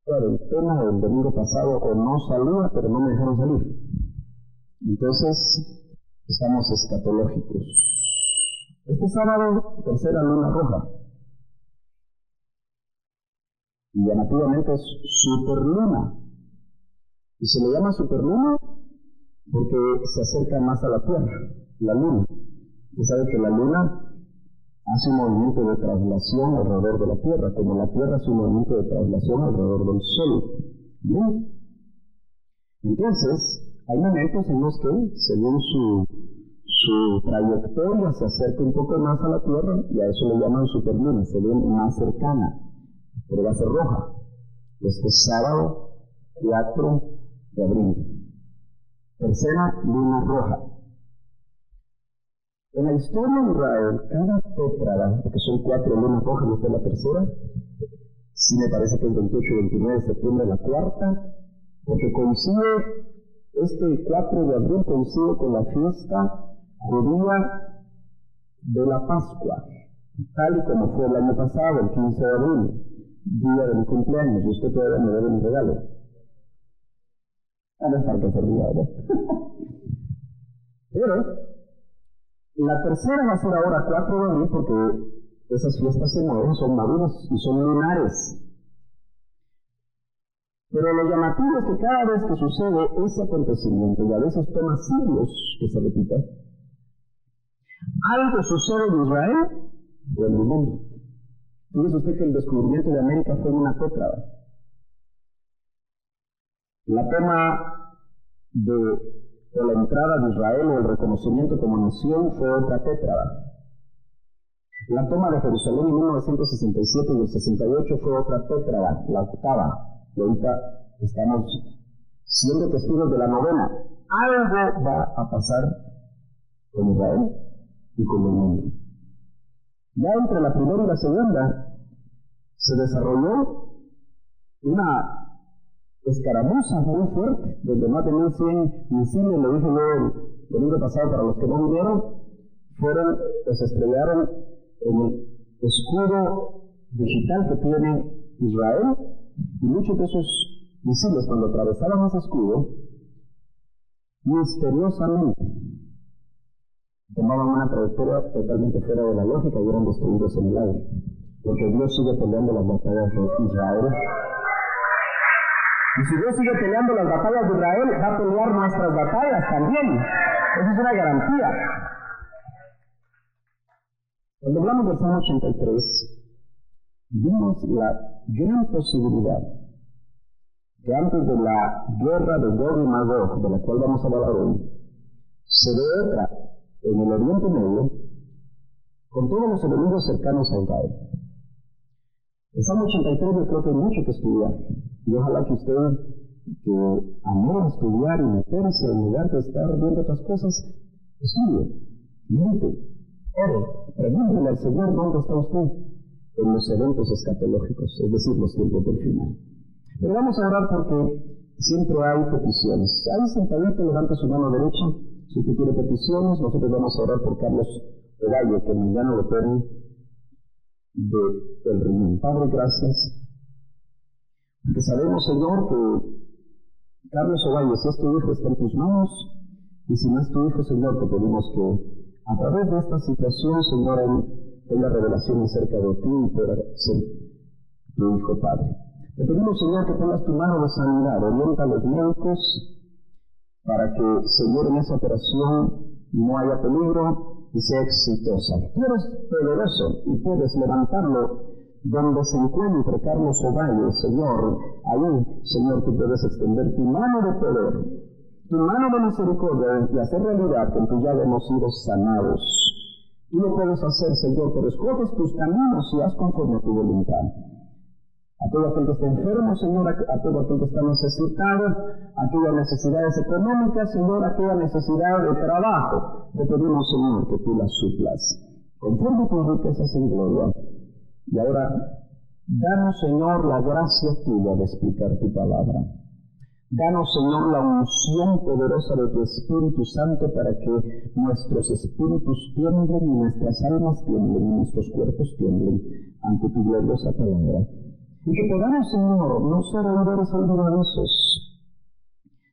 Claro, el tema del domingo pasado, o no salía, pero no me dejaron salir. Entonces, estamos escatológicos. Este sábado, tercera luna roja. Y llamativamente es superluna. Y se le llama superluna porque se acerca más a la Tierra, la luna. Usted sabe que la luna hace un movimiento de traslación alrededor de la Tierra, como la Tierra hace un movimiento de traslación alrededor del Sol. ¿Bien? Entonces, hay momentos en los que, según su trayectoria, se acerca un poco más a la Tierra, y a eso le llaman superluna, se ve más cercana, pero va a ser roja. Este sábado 4 de abril. Tercera luna roja. En la historia de Israel, cada tétrada, porque son 4 lunas rojas, esta es la tercera, sí me parece que es 28 y 29 de septiembre la cuarta, porque coincide, este 4 de abril coincide con la fiesta judía de la Pascua, tal y como fue el año pasado, el 15 de abril, día de mi cumpleaños, y usted todavía me debe mi regalo. No es para que se ría, ¿verdad? Pero la tercera va a ser ahora 4 de abril porque esas fiestas se mueven, son maduras y son lunares. Pero lo llamativo es que cada vez que sucede ese acontecimiento, y a veces toma siglos que se repita, algo sucede en Israel o en el mundo. Fíjese usted que el descubrimiento de América fue una tétrada. La toma o la entrada de Israel o el reconocimiento como nación fue otra tétrada. La toma de Jerusalén en 1967 y el 68 fue otra tétrada, la octava. Y ahorita estamos siendo testigos de la novena. Algo va a pasar con Israel y con el mundo. Ya entre la primera y la segunda se desarrolló una escaramuza muy fuerte, donde más de 1100 misiles, lo dije yo el domingo pasado para los que no vinieron, se estrellaron en el escudo digital que tiene Israel, y muchos de esos misiles, cuando atravesaban ese escudo, misteriosamente tomaban una trayectoria totalmente fuera de la lógica y eran destruidos en el aire, porque Dios sigue peleando las batallas de Israel. Y si Dios sigue peleando las batallas de Israel, va a pelear nuestras batallas también. Esa es una garantía. Cuando hablamos del Salmo 83, vimos la gran posibilidad que antes de la guerra de Gog y Magog, de la cual vamos a hablar hoy, se ve otra en el Oriente Medio, con todos los enemigos cercanos a Israel. El Salmo 83 yo creo que hay mucho que estudiar. Y ojalá que usted, que amó estudiar y meterse en lugar de estar viendo otras cosas, estudie, medite, ore, pregúntele al Señor dónde está usted en los eventos escatológicos, es decir, los tiempos del final. Pero vamos a orar porque siempre hay peticiones. Ahí sentadito, levante su mano derecha. Si usted quiere peticiones, nosotros vamos a orar por Carlos Ovalle, que mañana lo operen del riñón. Padre, gracias. Porque sabemos, Señor, que Carlos Ovalle, si es tu hijo, está en tus manos, y si no es tu hijo, Señor, te pedimos que a través de esta situación, Señor, él tenga revelación acerca de ti y pueda ser tu hijo, Padre. Te pedimos, Señor, que pongas tu mano de sanidad, orienta a los médicos para que, Señor, en esa operación no haya peligro y sea exitosa. Tú eres poderoso y puedes levantarlo donde se encuentre Carlos Ovalle, Señor. Ahí, Señor, tú puedes extender tu mano de poder, tu mano de misericordia y hacer realidad que en tu llave hemos sido sanados. Tú lo puedes hacer, Señor, pero escoges tus caminos y haz conforme a tu voluntad. A todo aquel que está enfermo, Señor, a todo aquel que está necesitado, aquellas necesidades económicas, Señor, aquella necesidad de trabajo, te pedimos, Señor, que tú las suplas, conforme a tus riquezas en gloria. Y ahora, danos, Señor, la gracia tuya de explicar tu palabra. Danos, Señor, la unción poderosa de tu Espíritu Santo para que nuestros espíritus tiemblen y nuestras almas tiemblen y nuestros cuerpos tiemblen ante tu gloriosa palabra. Y que podamos, Señor, no ser oidores olvidadizos,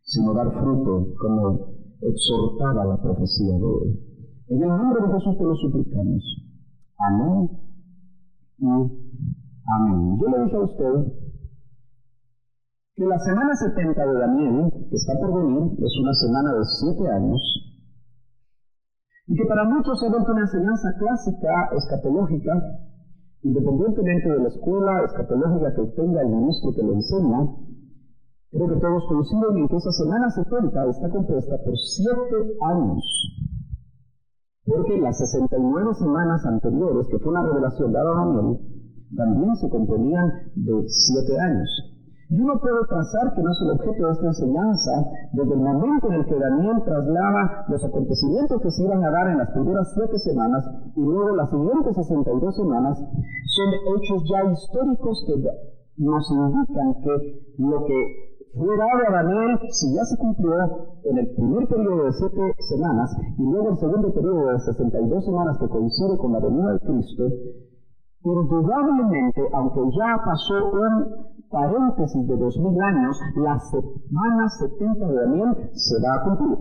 sino dar fruto, como exhortaba la profecía de hoy. En el nombre de Jesús te lo suplicamos. Amén y amén. Yo le dije a usted que la semana 70 de Daniel, que está por venir, es una semana de 7 años, y que para muchos se ha vuelto una enseñanza clásica, escatológica, independientemente de la escuela escatológica que tenga el ministro que lo enseña. Creo que todos coinciden en que esa semana 70 está compuesta por 7 años, porque las 69 semanas anteriores, que fue una revelación dada a Daniel, también se componían de 7 años. Y uno puede pensar que no es el objeto de esta enseñanza desde el momento en el que Daniel traslada los acontecimientos que se iban a dar en las primeras 7 semanas y luego las siguientes 62 semanas son hechos ya históricos que nos indican que lo que fue dado a Daniel, si ya se cumplió en el primer periodo de 7 semanas y luego el segundo periodo de 62 semanas que coincide con la venida de Cristo, indudablemente, aunque ya pasó un paréntesis de 2000 años, la semana 70 de Daniel se va a cumplir.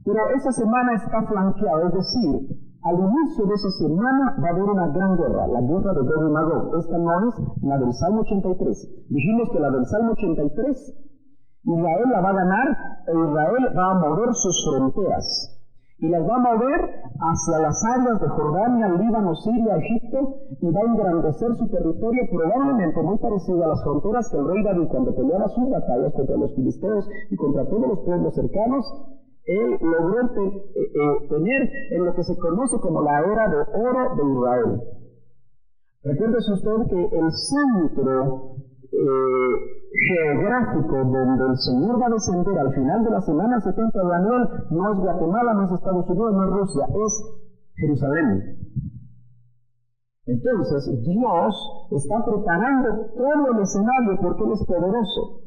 Pero esa semana está flanqueada, es decir, al inicio de esa semana va a haber una gran guerra, la guerra de Gog y Magog. Esta no es la del Salmo 83. Dijimos que la del Salmo 83, Israel la va a ganar e Israel va a mover sus fronteras. Y las va a mover hacia las áreas de Jordania, Líbano, Siria, Egipto, y va a engrandecer su territorio probablemente muy parecido a las fronteras que el rey David, cuando peleaba sus batallas contra los filisteos y contra todos los pueblos cercanos, él logró tener en lo que se conoce como la era de oro de Israel. Recuérdese usted que el centro geográfico donde el Señor va a descender al final de la semana 70 de Daniel no es Guatemala, no es Estados Unidos, no es Rusia, es Jerusalén. Entonces Dios está preparando todo el escenario porque Él es poderoso.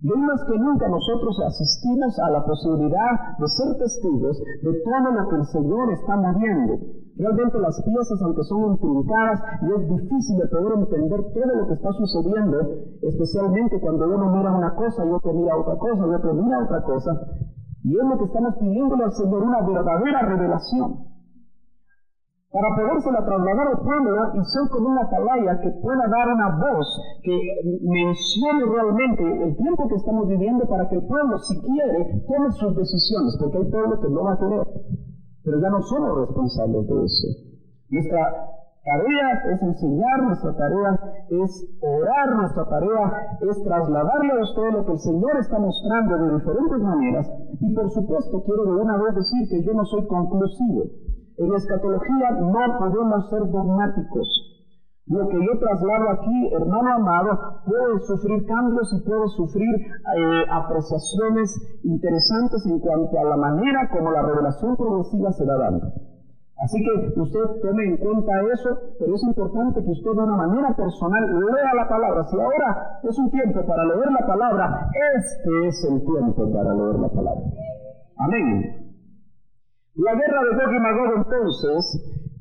Y hoy más que nunca nosotros asistimos a la posibilidad de ser testigos de todo lo que el Señor está moviendo. Realmente las piezas, aunque son intrincadas, y es difícil de poder entender todo lo que está sucediendo, especialmente cuando uno mira una cosa y otro mira otra cosa y otro mira otra cosa. Y es lo que estamos pidiéndole al Señor, una verdadera revelación, para podérsela trasladar al pueblo y ser como una atalaya que pueda dar una voz que mencione realmente el tiempo que estamos viviendo para que el pueblo, si quiere, tome sus decisiones, porque hay pueblo que no va a querer, pero ya no somos responsables de eso. Nuestra tarea es enseñar, nuestra tarea es orar, nuestra tarea es trasladarle a usted lo que el Señor está mostrando de diferentes maneras, y por supuesto quiero de una vez decir que yo no soy conclusivo. En la escatología no podemos ser dogmáticos. Lo que yo traslado aquí, hermano amado, puede sufrir cambios y puede sufrir apreciaciones interesantes en cuanto a la manera como la revelación progresiva se va dando. Así que usted tome en cuenta eso, pero es importante que usted de una manera personal lea la palabra. Si ahora es un tiempo para leer la palabra, este es el tiempo para leer la palabra. Amén. La guerra de Gog y Magog entonces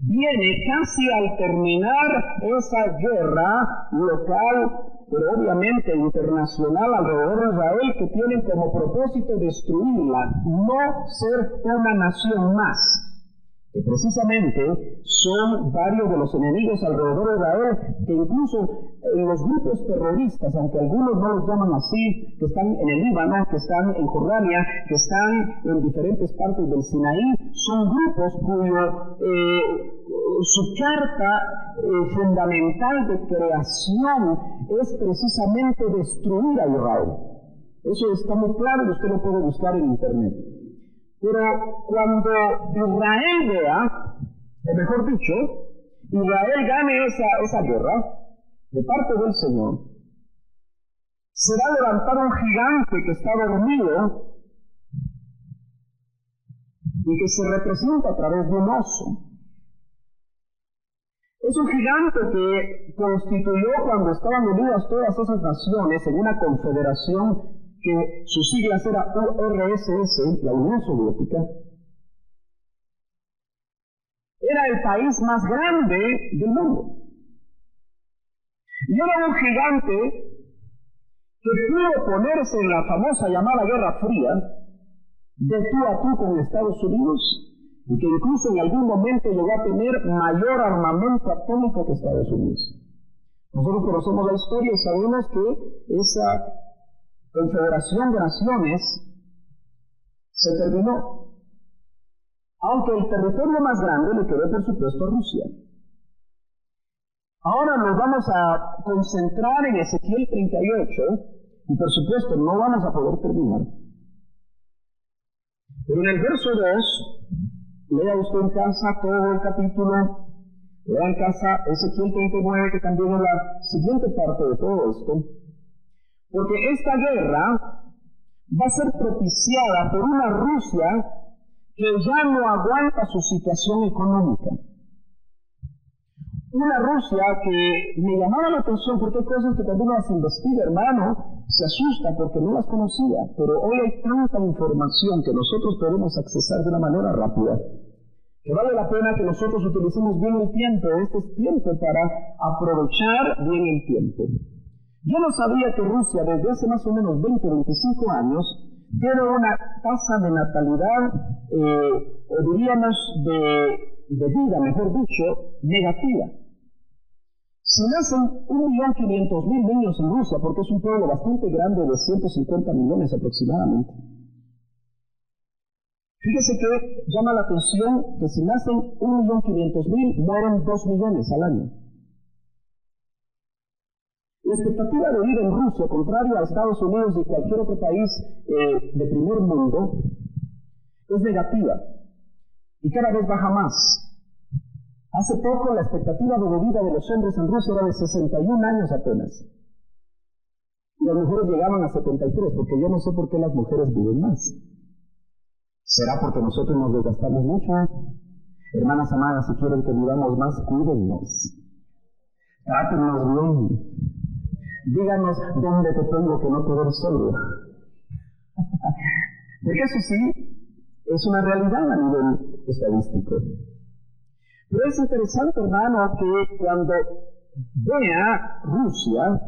viene casi al terminar esa guerra local, pero obviamente internacional alrededor de Israel, que tiene como propósito destruirla, no ser una nación más. Que precisamente son varios de los enemigos alrededor de Israel, que incluso los grupos terroristas, aunque algunos no los llaman así, que están en el Líbano, que están en Jordania, que están en diferentes partes del Sinaí, son grupos su carta fundamental de creación es precisamente destruir a Israel. Eso está muy claro y usted lo puede buscar en internet. Pero cuando Israel vea, o mejor dicho, Israel gane esa guerra de parte del Señor, será levantado un gigante que está dormido y que se representa a través de un oso. Es un gigante que constituyó cuando estaban unidas todas esas naciones en una confederación que sus siglas era URSS, la Unión Soviética. Era el país más grande del mundo. Y era un gigante que pudo ponerse en la famosa llamada Guerra Fría, de tú a tú con Estados Unidos, y que incluso en algún momento llegó a tener mayor armamento atómico que Estados Unidos. Nosotros conocemos la historia y sabemos que esa confederación de naciones se terminó, aunque el territorio más grande le quedó, por supuesto, a Rusia. Ahora nos vamos a concentrar en Ezequiel 38, y por supuesto no vamos a poder terminar. Pero en el verso 2, lea usted en casa todo el capítulo, lea en casa Ezequiel 39, que también es la siguiente parte de todo esto, porque esta guerra va a ser propiciada por una Rusia que ya no aguanta su situación económica. Una Rusia que me llamaba la atención porque hay cosas que cuando uno las investiga, hermano, se asusta porque no las conocía, pero hoy hay tanta información que nosotros podemos accesar de una manera rápida, que vale la pena que nosotros utilicemos bien el tiempo. Este es tiempo para aprovechar bien el tiempo. Yo no sabía que Rusia desde hace más o menos 20 o 25 años tiene una tasa de natalidad, o diríamos de vida, mejor dicho, negativa. Si nacen 1.500.000 niños en Rusia, porque es un pueblo bastante grande de 150 millones aproximadamente, fíjese que llama la atención que si nacen 1.500.000, mueren 2 millones al año. La expectativa de vida en Rusia, contrario a Estados Unidos y cualquier otro país de primer mundo, es negativa y cada vez baja más. Hace poco la expectativa de vida de los hombres en Rusia era de 61 años apenas. Y las mujeres llegaban a 73, porque yo no sé por qué las mujeres viven más. ¿Será porque nosotros nos desgastamos mucho? Hermanas amadas, si quieren que vivamos más, cuídennos. Trátennos bien. Díganos dónde te pongo que no te veo solo. Porque eso sí, es una realidad a nivel estadístico. Pero es interesante, hermano, que cuando vea Rusia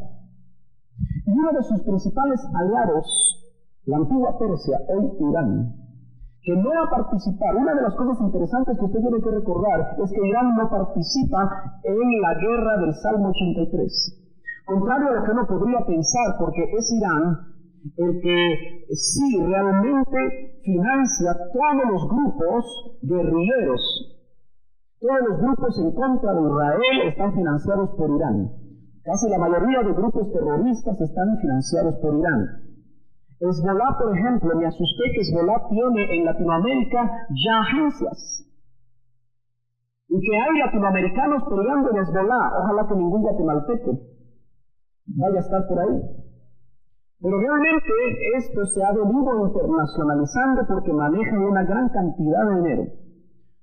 y uno de sus principales aliados, la antigua Persia, hoy Irán, que no va a participar. Una de las cosas interesantes que usted tiene que recordar es que Irán no participa en la guerra del Salmo 83. Contrario a lo que uno podría pensar, porque es Irán el que sí realmente financia todos los grupos guerrilleros. Todos los grupos en contra de Israel están financiados por Irán. Casi la mayoría de grupos terroristas están financiados por Irán. Hezbollah, por ejemplo, me asusté que Hezbollah tiene en Latinoamérica ya agencias. Y que hay latinoamericanos peleando en Hezbollah. Ojalá que ningún guatemalteco vaya a estar por ahí. Pero realmente esto se ha venido internacionalizando porque manejan una gran cantidad de dinero.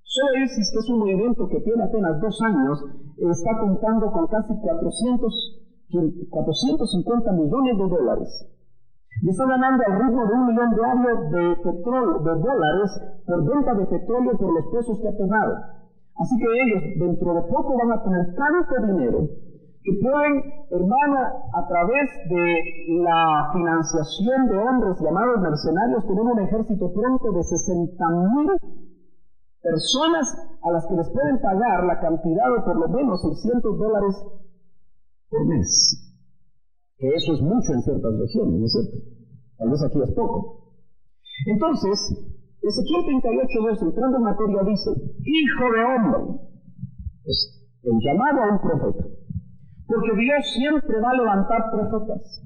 Solo ISIS, que es un movimiento que tiene apenas 2 años, está contando con casi 450 millones de dólares. Y está ganando al ritmo de $1 millón diario de dólares por venta de petróleo por los precios que ha tomado. Así que ellos dentro de poco van a tener tanto dinero que pueden, hermano, a través de la financiación de hombres llamados mercenarios, tener un ejército pronto de 60,000 personas a las que les pueden pagar la cantidad de por lo menos $600 por mes. Que eso es mucho en ciertas regiones, ¿no es cierto? Tal vez aquí es poco. Entonces, Ezequiel 38:2, entrando en materia, dice: Hijo de hombre, es el llamado a un profeta. Porque Dios siempre va a levantar profetas.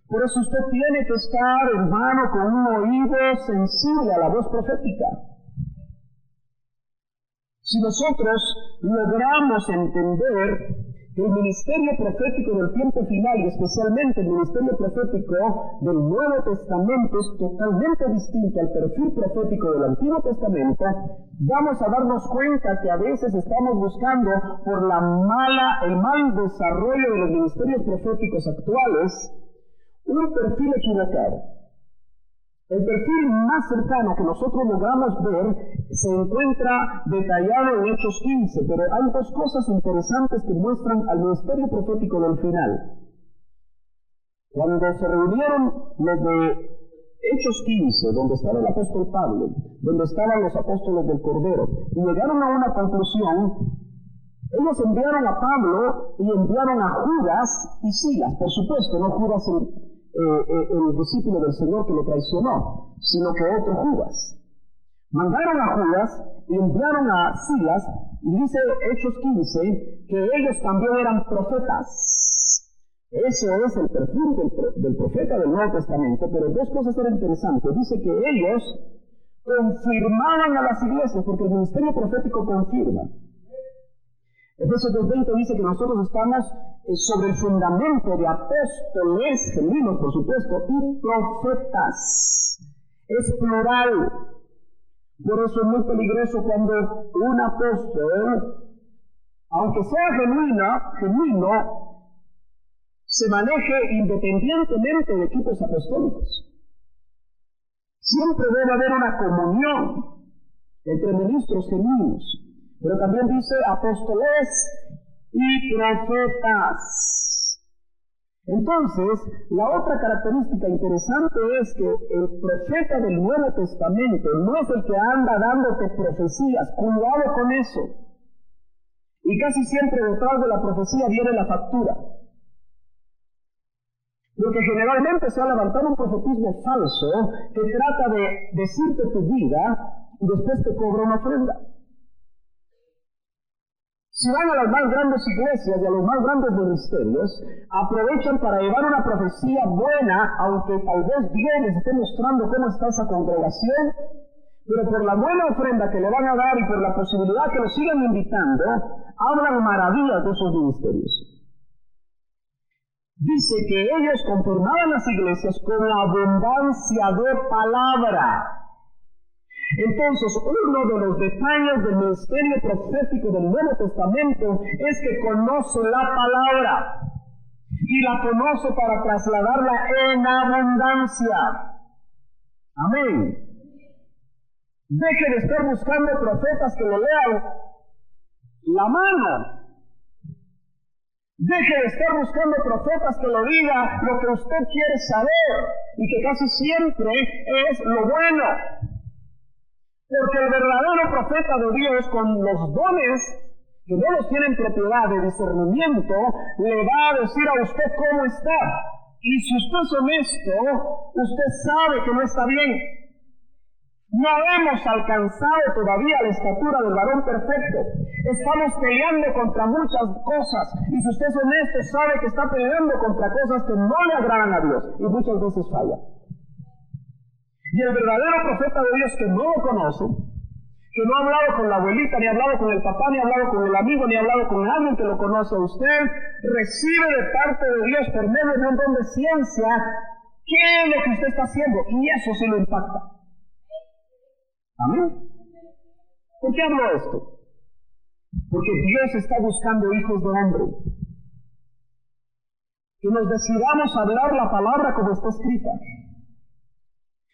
Por eso usted tiene que estar, hermano, con un oído sensible a la voz profética. Si nosotros logramos entender que el ministerio profético del tiempo final, y especialmente el ministerio profético del Nuevo Testamento, es totalmente distinto al perfil profético del Antiguo Testamento, vamos a darnos cuenta que a veces estamos buscando por el mal desarrollo de los ministerios proféticos actuales un perfil equivocado. El perfil más cercano que nosotros logramos ver se encuentra detallado en Hechos 15, pero hay dos cosas interesantes que muestran al ministerio profético del final. Cuando se reunieron los de Hechos 15, donde estaba el apóstol Pablo, donde estaban los apóstoles del Cordero, y llegaron a una conclusión, ellos enviaron a Pablo y enviaron a Judas y Silas, por supuesto, no Judas el discípulo del Señor que lo traicionó, sino que otro Judas. Mandaron a Judas y enviaron a Silas, y dice Hechos 15 que ellos también eran profetas. Eso es el perfil del profeta del Nuevo Testamento, pero dos cosas eran interesantes. Dice que ellos confirmaban a las iglesias, porque el ministerio profético confirma. Efesios 2:20 dice que nosotros estamos sobre el fundamento de apóstoles, genuinos por supuesto, y profetas. Es plural. Por eso es muy peligroso cuando un apóstol, aunque sea genuino, se maneje independientemente de equipos apostólicos. Siempre debe haber una comunión entre ministros genuinos. Pero también dice apóstoles y profetas. Entonces, la otra característica interesante es que el profeta del Nuevo Testamento no es el que anda dándote profecías. Cuidado con eso. Y casi siempre detrás de la profecía viene la factura. Porque generalmente se ha levantado un profetismo falso que trata de decirte tu vida y después te cobra una ofrenda. Si van a las más grandes iglesias y a los más grandes ministerios, aprovechan para llevar una profecía buena, aunque tal vez Dios les esté mostrando cómo está esa congregación, pero por la buena ofrenda que le van a dar y por la posibilidad que lo sigan invitando, hablan maravillas de esos ministerios. Dice que ellos confirmaban las iglesias con la abundancia de palabra. Entonces, uno de los detalles del ministerio profético del Nuevo Testamento es que conoce la palabra y la conoce para trasladarla en abundancia. Amén. Deje de estar buscando profetas que le lean la mano. Deje de estar buscando profetas que le digan lo que usted quiere saber y que casi siempre es lo bueno. Porque el verdadero profeta de Dios, con los dones que no los tienen propiedad de discernimiento, le va a decir a usted cómo está. Y si usted es honesto, usted sabe que no está bien. No hemos alcanzado todavía la estatura del varón perfecto. Estamos peleando contra muchas cosas. Y si usted es honesto, sabe que está peleando contra cosas que no le agradan a Dios. Y muchas veces falla. Y el verdadero profeta de Dios que no lo conoce, que no ha hablado con la abuelita, ni ha hablado con el papá, ni ha hablado con el amigo, ni ha hablado con alguien que lo conoce a usted, recibe de parte de Dios por medio de un don de ciencia qué es lo que usted está haciendo. Y eso sí lo impacta. ¿Amén? ¿Por qué hablo esto? Porque Dios está buscando hijos de hombre. Que nos decidamos a hablar la palabra como está escrita.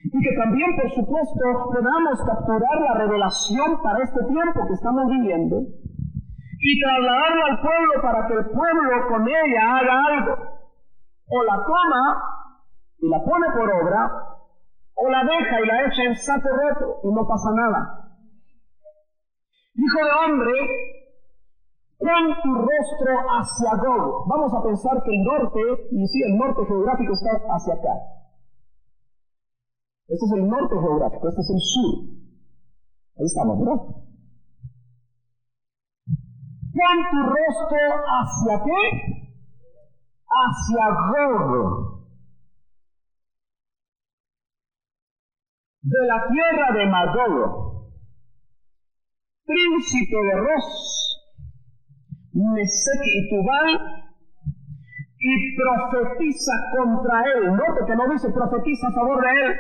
Y que también, por supuesto, podamos capturar la revelación para este tiempo que estamos viviendo y trasladarla al pueblo para que el pueblo con ella haga algo. O la toma y la pone por obra, o la deja y la echa en saco roto y no pasa nada. Hijo de hombre, pon tu rostro hacia Gog. Vamos a pensar que el norte, y sí, el norte geográfico está hacia acá. Este es el norte geográfico, este es el sur. Ahí estamos, ¿verdad? Pon tu rostro hacia ¿qué? Hacia Gog, de la tierra de Magog, príncipe de Ros, Mesec y Tubal, y profetiza contra él. Note que no dice profetiza a favor de él.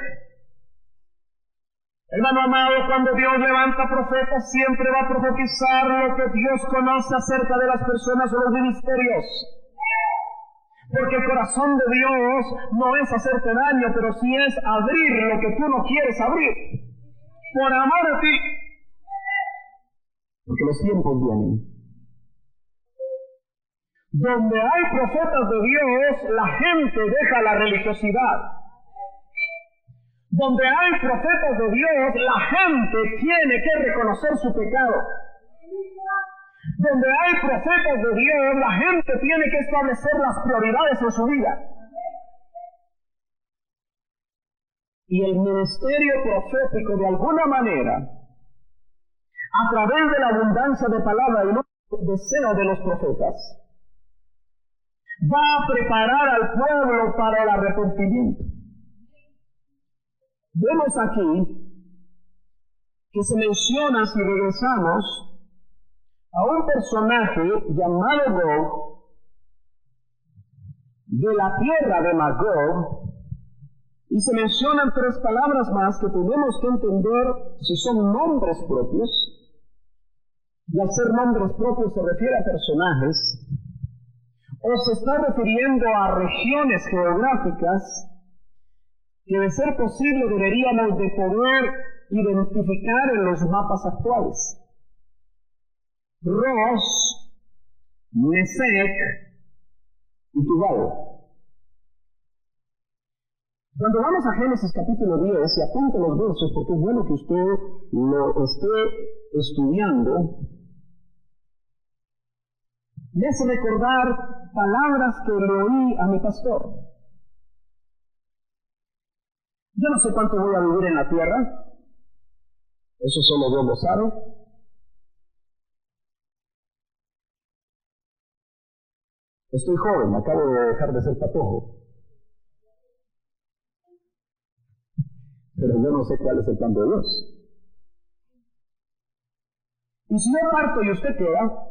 Hermano amado, cuando Dios levanta profetas, siempre va a profetizar lo que Dios conoce acerca de las personas o los ministerios. Porque el corazón de Dios no es hacerte daño, pero sí es abrir lo que tú no quieres abrir. Por amor a ti. porque los tiempos vienen. Donde hay profetas de Dios, la gente deja la religiosidad. Donde hay profetas de Dios, la gente tiene que reconocer su pecado. Donde hay profetas de Dios, la gente tiene que establecer las prioridades en su vida. Y el ministerio profético, de alguna manera, a través de la abundancia de palabra y el deseo de los profetas, va a preparar al pueblo para el arrepentimiento. Vemos aquí que se menciona, si regresamos, a un personaje llamado Gog, de la tierra de Magog, y se mencionan 3 palabras más que tenemos que entender si son nombres propios, y al ser nombres propios se refiere a personajes, o se está refiriendo a regiones geográficas que, de ser posible, deberíamos de poder identificar en los mapas actuales. Ros, Mesec y Tubal. Cuando vamos a Génesis capítulo 10, y apunte los versos porque es bueno que usted lo esté estudiando, me hace recordar palabras que le oí a mi pastor. Yo no sé cuánto voy a vivir en la tierra, eso solo Dios lo sabe. Estoy joven, acabo de dejar de ser patojo. Pero yo no sé cuál es el plan de Dios. Y si yo parto y usted queda,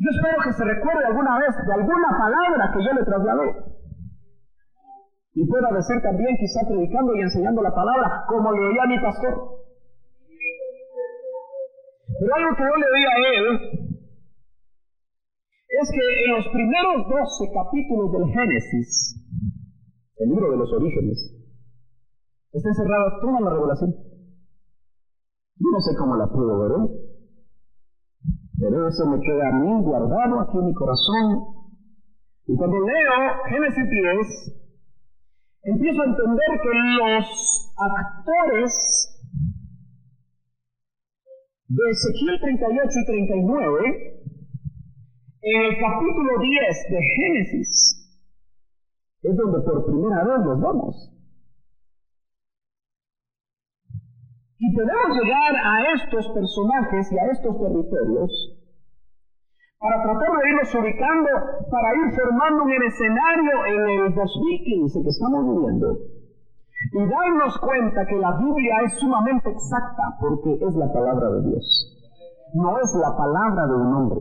yo espero que se recuerde alguna vez de alguna palabra que yo le trasladé. Y pueda decir también, quizá predicando y enseñando la palabra, como le oía a mi pastor. Pero algo que yo le oí a él es que en los primeros 12 capítulos del Génesis, el libro de los orígenes, está encerrada toda la revelación. Yo no sé cómo la puedo ver hoy, pero eso me queda a mí guardado aquí en mi corazón. Y cuando leo Génesis 10, empiezo a entender que los actores de Ezequiel 38 y 39, en el capítulo 10 de Génesis, es donde por primera vez los vemos. Y podemos llegar a estos personajes y a estos territorios para tratar de irlos ubicando, para ir formando un escenario en el 2015 que estamos viviendo y darnos cuenta que la Biblia es sumamente exacta porque es la palabra de Dios, no es la palabra de un hombre.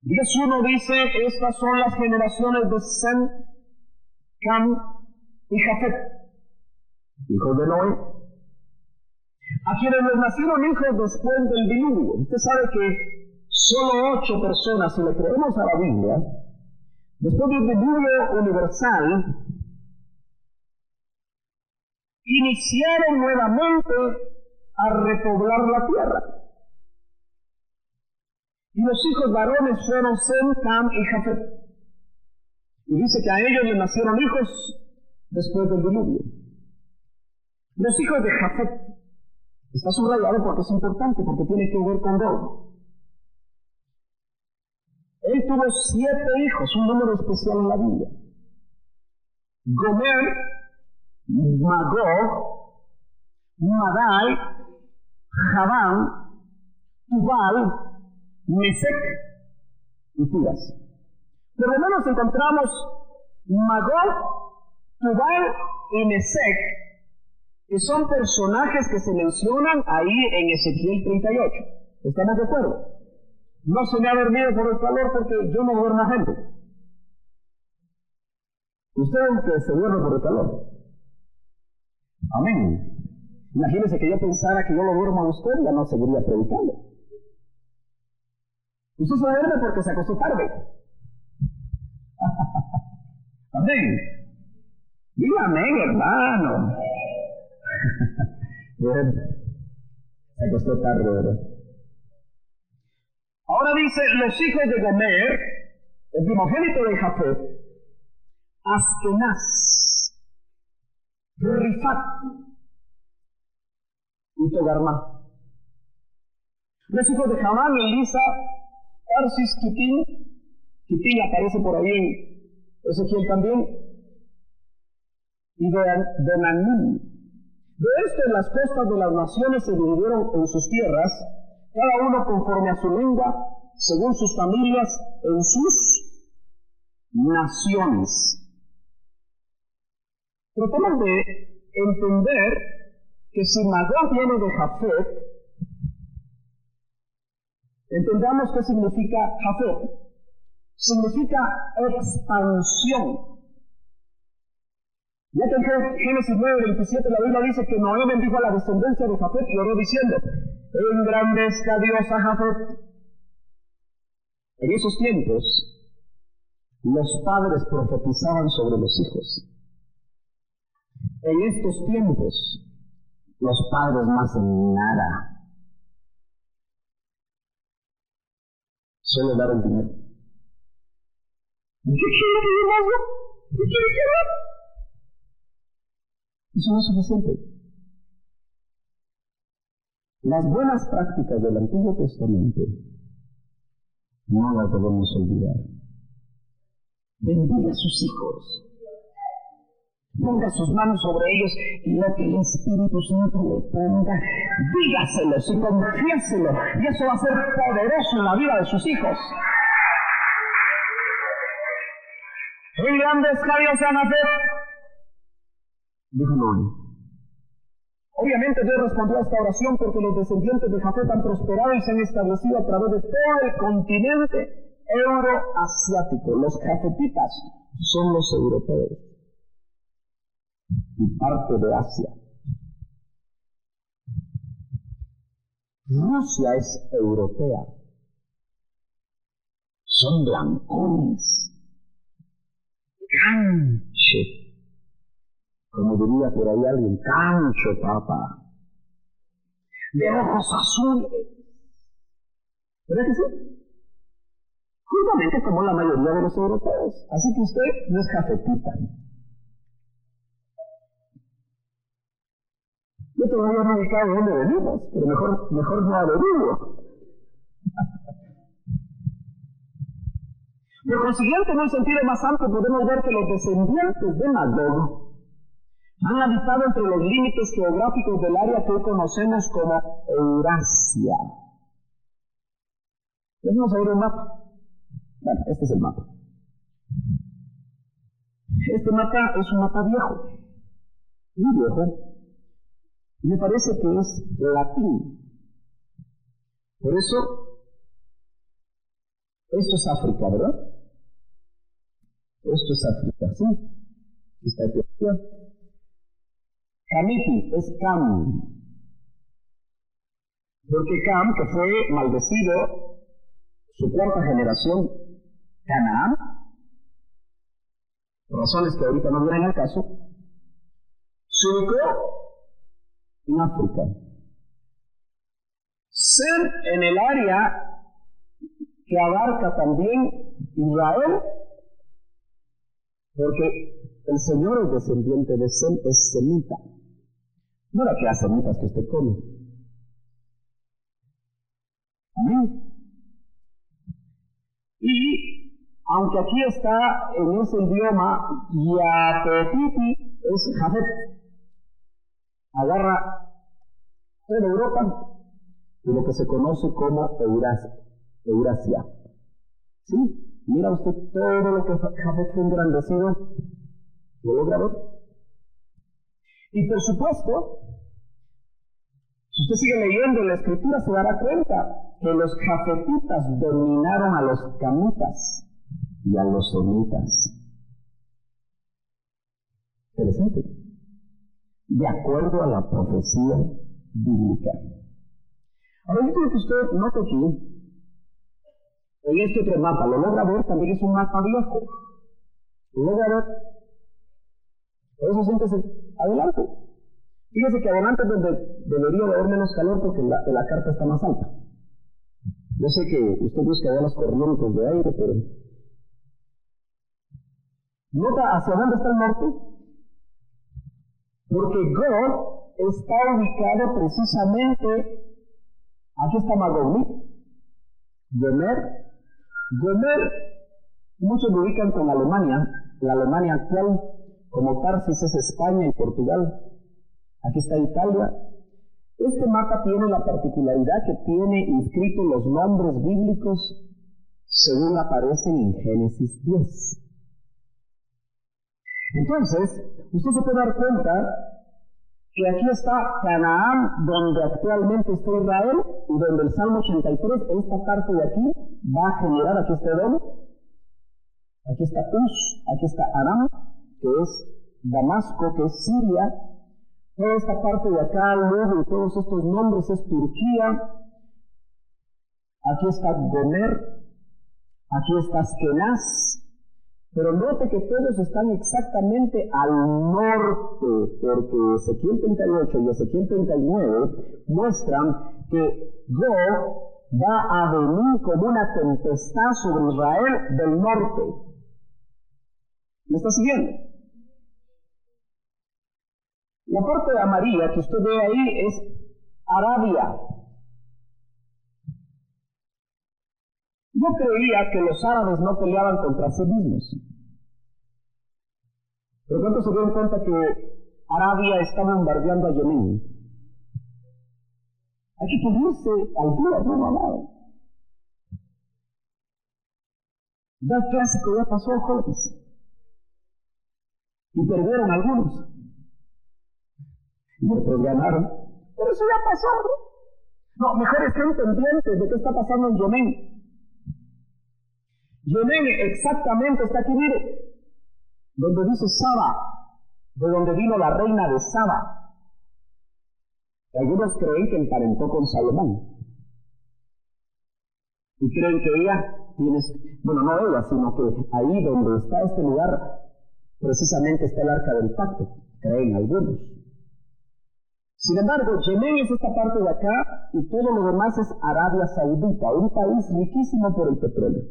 10:1 dice, estas son las generaciones de Sem, Cam y Jafet, hijos de Noé, a quienes les nacieron hijos después del diluvio. Usted sabe que solo 8 personas, si le creemos a la Biblia, después del diluvio universal, iniciaron nuevamente a repoblar la tierra. Y los hijos varones fueron Sem, Cam y Jafet. Y dice que a ellos les nacieron hijos después del diluvio. Los hijos de Jafet, está subrayado porque es importante, porque tiene que ver con Gog. Él tuvo 7 hijos, un número especial en la Biblia. Gomer, Magog, Madai, Javán, Tubal, Mesec y Tiras. Por lo menos encontramos Magog, Tubal y Mesec, que son personajes que se mencionan ahí en Ezequiel 38. ¿Estamos de acuerdo? No se me ha dormido por el calor porque yo no duermo a gente. Usted que se duerme por el calor. Amén. Imagínese que yo pensara que yo lo duermo a usted, ya no seguiría predicando. Usted se duerme porque se acostó tarde. Amén. Diga amén, hermano. Se acostó tarde, ¿verdad? Ahora dice, los hijos de Gomer, el primogénito de Jafet, Askenaz, Rifat y Togarmá. Los hijos de Hamán, Elisa, Tarsis, Kitín aparece por ahí en Ezequiel también, y Donanim. De esto en las costas de las naciones se dividieron en sus tierras, cada uno conforme a su lengua, según sus familias, en sus naciones. Tratamos de entender que si Magog viene de Jafet, entendamos qué significa Jafet. Significa expansión. Ya que en Génesis 9:27 la Biblia dice que Noé bendijo a la descendencia de Jafet y oró diciendo, engrandezca Dios a Jafet. En esos tiempos, los padres profetizaban sobre los hijos. En estos tiempos, los padres no hacen nada. Solo dar el dinero. ¿Qué quiere que yo haga? ¿Qué quiere que haga? Eso no es suficiente. Las buenas prácticas del Antiguo Testamento no las debemos olvidar. Bendiga a sus hijos. Ponga sus manos sobre ellos y lo que el Espíritu Santo le ponga, dígaselo y confiéselo. Y eso va a ser poderoso en la vida de sus hijos. Engrandezca Dios a Jafet, dijo Noé. Obviamente Dios respondió a esta oración porque los descendientes de Jafet han prosperado y se han establecido a través de todo el continente euroasiático. Los jafetitas son los europeos y parte de Asia. Rusia es europea. Son blancones. Cancho. Como diría por ahí alguien, cancho, papá. De ojos azules. ¿Verdad que sí? Justamente como la mayoría de los europeos. Así que usted no es jafetita. Yo todavía no he ubicado de dónde venimos, pero mejor no averiguo. Por consiguiente, en un sentido más amplio, podemos ver que los descendientes de Magog han habitado entre los límites geográficos del área que hoy conocemos como Eurasia. Vamos a ver un mapa. Bueno, este es el mapa. Este mapa es un mapa viejo. Muy viejo. Me parece que es latín. Por eso, esto es África, ¿verdad? Esto es África, ¿sí? Esta Etiopía. Camiti es Cam. Porque Cam, que fue maldecido, su cuarta generación, Canaán, por razones que ahorita no vienen al caso, se ubicó en África. Ser en el área que abarca también Israel, porque el Señor es descendiente de Sem, es semita. No la clase de semitas que usted come. Amén. Y aunque aquí está en ese idioma, Yapetiti es Jafet. Agarra toda Europa y lo que se conoce como Eurasia. ¿Sí? Mira usted todo lo que Jafet fue engrandecido. ¿Lo logra ver? Y por supuesto, si usted sigue leyendo la escritura, se dará cuenta que los jafetitas dominaron a los camitas y a los semitas. Interesante. De acuerdo a la profecía bíblica. Ahora, yo quiero que usted note aquí, en este otro mapa, lo logra ver, también es un mapa viejo. Lo logra ver. Por eso siéntese adelante. Fíjese que adelante es donde debería de haber menos calor porque la carpa está más alta. Yo sé que usted busca ver las corrientes de aire, pero... ¿Nota hacia dónde está el norte? Porque Go está ubicado precisamente... Aquí está Magogni, Gomer, muchos lo ubican con Alemania, la Alemania actual, como Tarsis es España y Portugal. Aquí está Italia. Este mapa tiene la particularidad que tiene inscritos los nombres bíblicos según aparecen en Génesis 10. Entonces, usted se puede dar cuenta que aquí está Canaán, donde actualmente está Israel, y donde el Salmo 83, esta parte de aquí, va a generar, aquí está Edom, aquí está Uz, aquí está Aram, que es Damasco, que es Siria, toda esta parte de acá, luego, y todos estos nombres es Turquía, aquí está Gomer, aquí está Askenaz, pero note que todos están exactamente al norte, porque Ezequiel 38 y Ezequiel 39 muestran que Go va a venir como una tempestad sobre Israel del norte. ¿Me está siguiendo? La parte amarilla que usted ve ahí es Arabia. Yo creía que los árabes no peleaban contra sí mismos. Pero pronto se dieron cuenta que Arabia está bombardeando a Yemen. Hay que ponerse al día, no. Ya el clásico ya pasó, jóvenes. Y perdieron algunos. Y otros ganaron. Pero eso ya pasó, ¿no? No, mejor estén pendientes de qué está pasando en Yemen. Yemen exactamente está aquí, mire, donde dice Saba, de donde vino la reina de Saba. Algunos creen que emparentó con Salomón. Y creen que ella tiene, bueno, no ella, sino que ahí donde está este lugar, precisamente está el arca del pacto, creen algunos. Sin embargo, Yemen es esta parte de acá y todo lo demás es Arabia Saudita, un país riquísimo por el petróleo.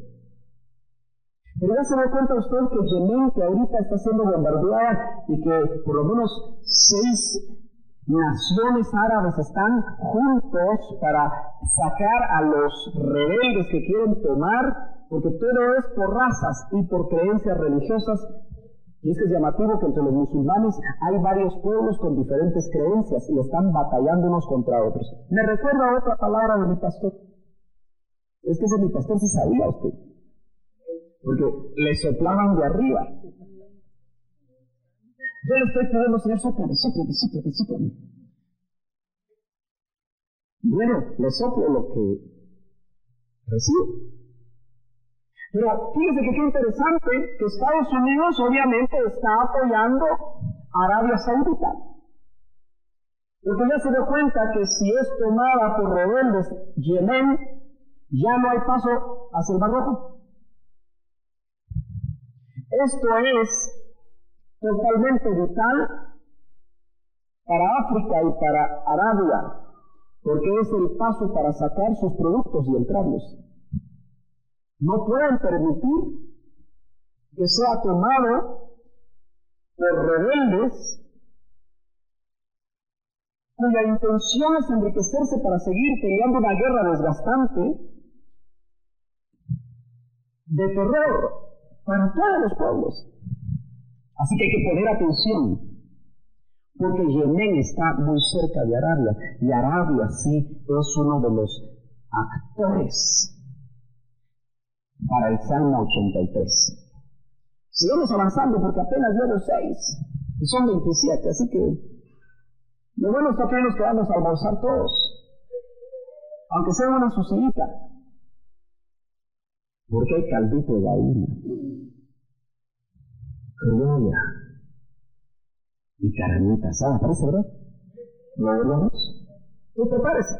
Pero ya se da cuenta usted que Yemen, que ahorita está siendo bombardeada y que por lo menos 6 naciones árabes están juntos para sacar a los rebeldes que quieren tomar, porque todo es por razas y por creencias religiosas. Y es que es llamativo que entre los musulmanes hay varios pueblos con diferentes creencias y están batallando unos contra otros. Me recuerda otra palabra de mi pastor. Es que ese mi pastor sí sabía usted. Porque le soplaban de arriba. Yo le estoy pidiendo, Señor, soplame. Bueno, le soplo lo que recibo. Pero fíjese que qué interesante que Estados Unidos obviamente está apoyando a Arabia Saudita. Porque ya se dio cuenta que si es tomada por rebeldes Yemen, ya no hay paso hacia el Mar Rojo. Esto es totalmente vital para África y para Arabia, porque es el paso para sacar sus productos y entrarlos. No pueden permitir que sea tomado por rebeldes cuya intención es enriquecerse para seguir peleando una guerra desgastante de terror para todos los pueblos. Así que hay que poner atención, porque Yemen está muy cerca de Arabia, y Arabia sí es uno de los actores para el Salmo 83. Sigamos avanzando porque apenas llevo 6 y son 27, así que lo bueno está que nos quedamos a almorzar todos, aunque sea una sucedita, porque hay caldito de gallina, criolla y carnita asada, ¿parece verdad? ¿Lo vemos? ¿Qué te parece?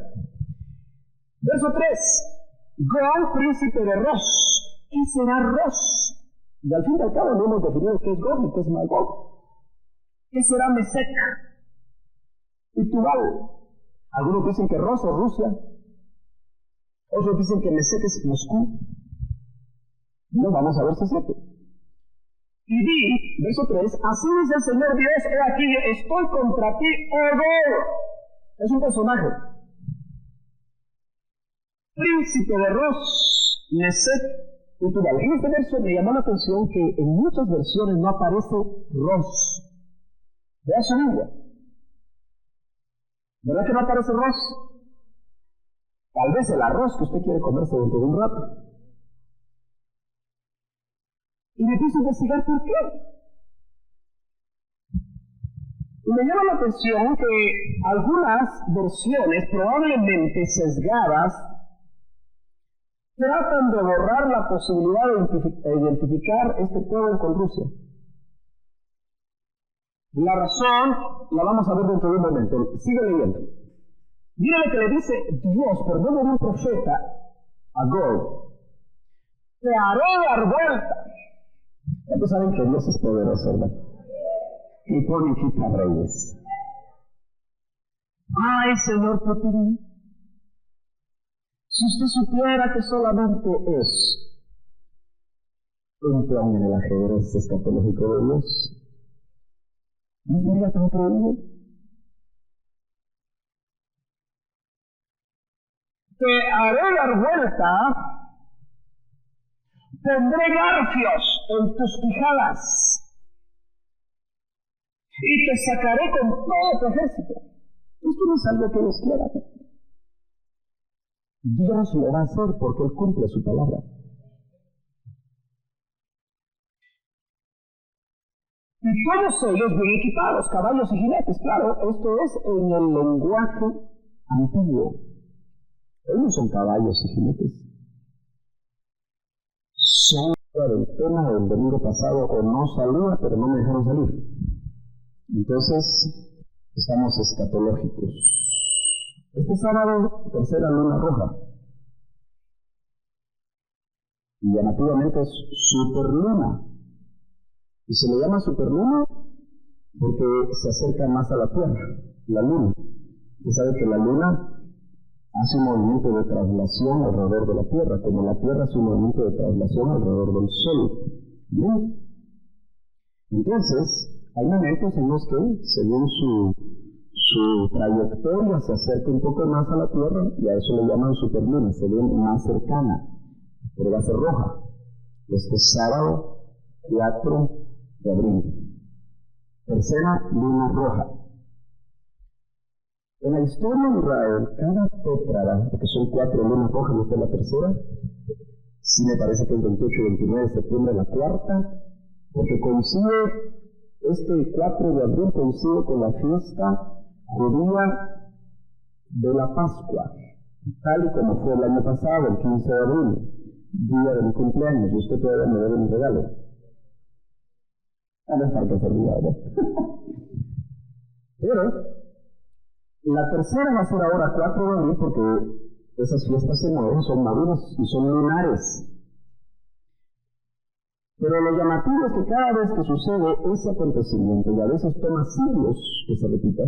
Verso 3. Gog, príncipe de Ros. ¿Qué será Ros? Y al fin y al cabo no hemos definido qué es Gog y qué es Magog. ¿Qué será Mesec? y Tubal. Algunos dicen que Ros es Rusia, otros dicen que Mesec es Moscú. No, vamos a ver si es cierto. Y di, verso 3, así dice el Señor Dios, he aquí, estoy contra ti, oh Gog. Es un personaje. Príncipe de Ros, Mesec y Tubal. En este verso me llamó la atención que en muchas versiones no aparece Ros. Vea su Biblia. ¿Verdad que no aparece Ros? Tal vez el arroz que usted quiere comerse dentro de un rato. Y me puse a investigar por qué. Y me llama la atención que algunas versiones, probablemente sesgadas, tratan de borrar la posibilidad de identificar este pueblo con Rusia. La razón la vamos a ver dentro de un momento. Sigue leyendo. Mira lo que le dice Dios por medio de un profeta a Gog. Te haré dar vuelta. ¿Cuántos saben que Dios es poderoso, verdad? Y pone y quita reyes. Ay, Señor Putin, si usted supiera que solamente es un plan en el ajedrez escatológico de Dios, ¿no estaría tan creíble? Te haré dar vuelta. Pondré garfios en tus quijadas y te sacaré con todo tu ejército. Esto no es algo que Dios quiera. Dios lo va a hacer porque Él cumple su palabra. Y todos ellos bien equipados, caballos y jinetes. Claro, esto es en el lenguaje antiguo. Ellos no son caballos y jinetes. Son el tema del domingo pasado, o no salía, pero no me dejaron salir. Entonces, estamos escatológicos. Este sábado, tercera luna roja. Y llamativamente es superluna. Y se le llama superluna porque se acerca más a la Tierra, la luna. Usted sabe que la luna hace un movimiento de traslación alrededor de la Tierra, como la Tierra hace un movimiento de traslación alrededor del Sol. ¿Bien? Entonces, hay momentos en los que, según su trayectoria, se acerca un poco más a la Tierra, y a eso le llaman superluna, se ve más cercana, pero va a ser roja. Este sábado, 4 de abril. Tercera luna roja. En la historia de Israel, cada tétrada, porque son 4 lunas rojas, y esta es la tercera, sí me parece que es 28 y 29 de septiembre la cuarta, porque coincide, este 4 de abril coincide con la fiesta judía de la Pascua, tal y como fue el año pasado, el 15 de abril, día de mi cumpleaños, y usted todavía me debe mi regalo. No es para que se ría, ¿verdad? Pero la tercera va a ser ahora 4 de abril porque esas fiestas se mueven, son maduras y son lunares. Pero lo llamativo es que cada vez que sucede ese acontecimiento, y a veces toma siglos que se repita,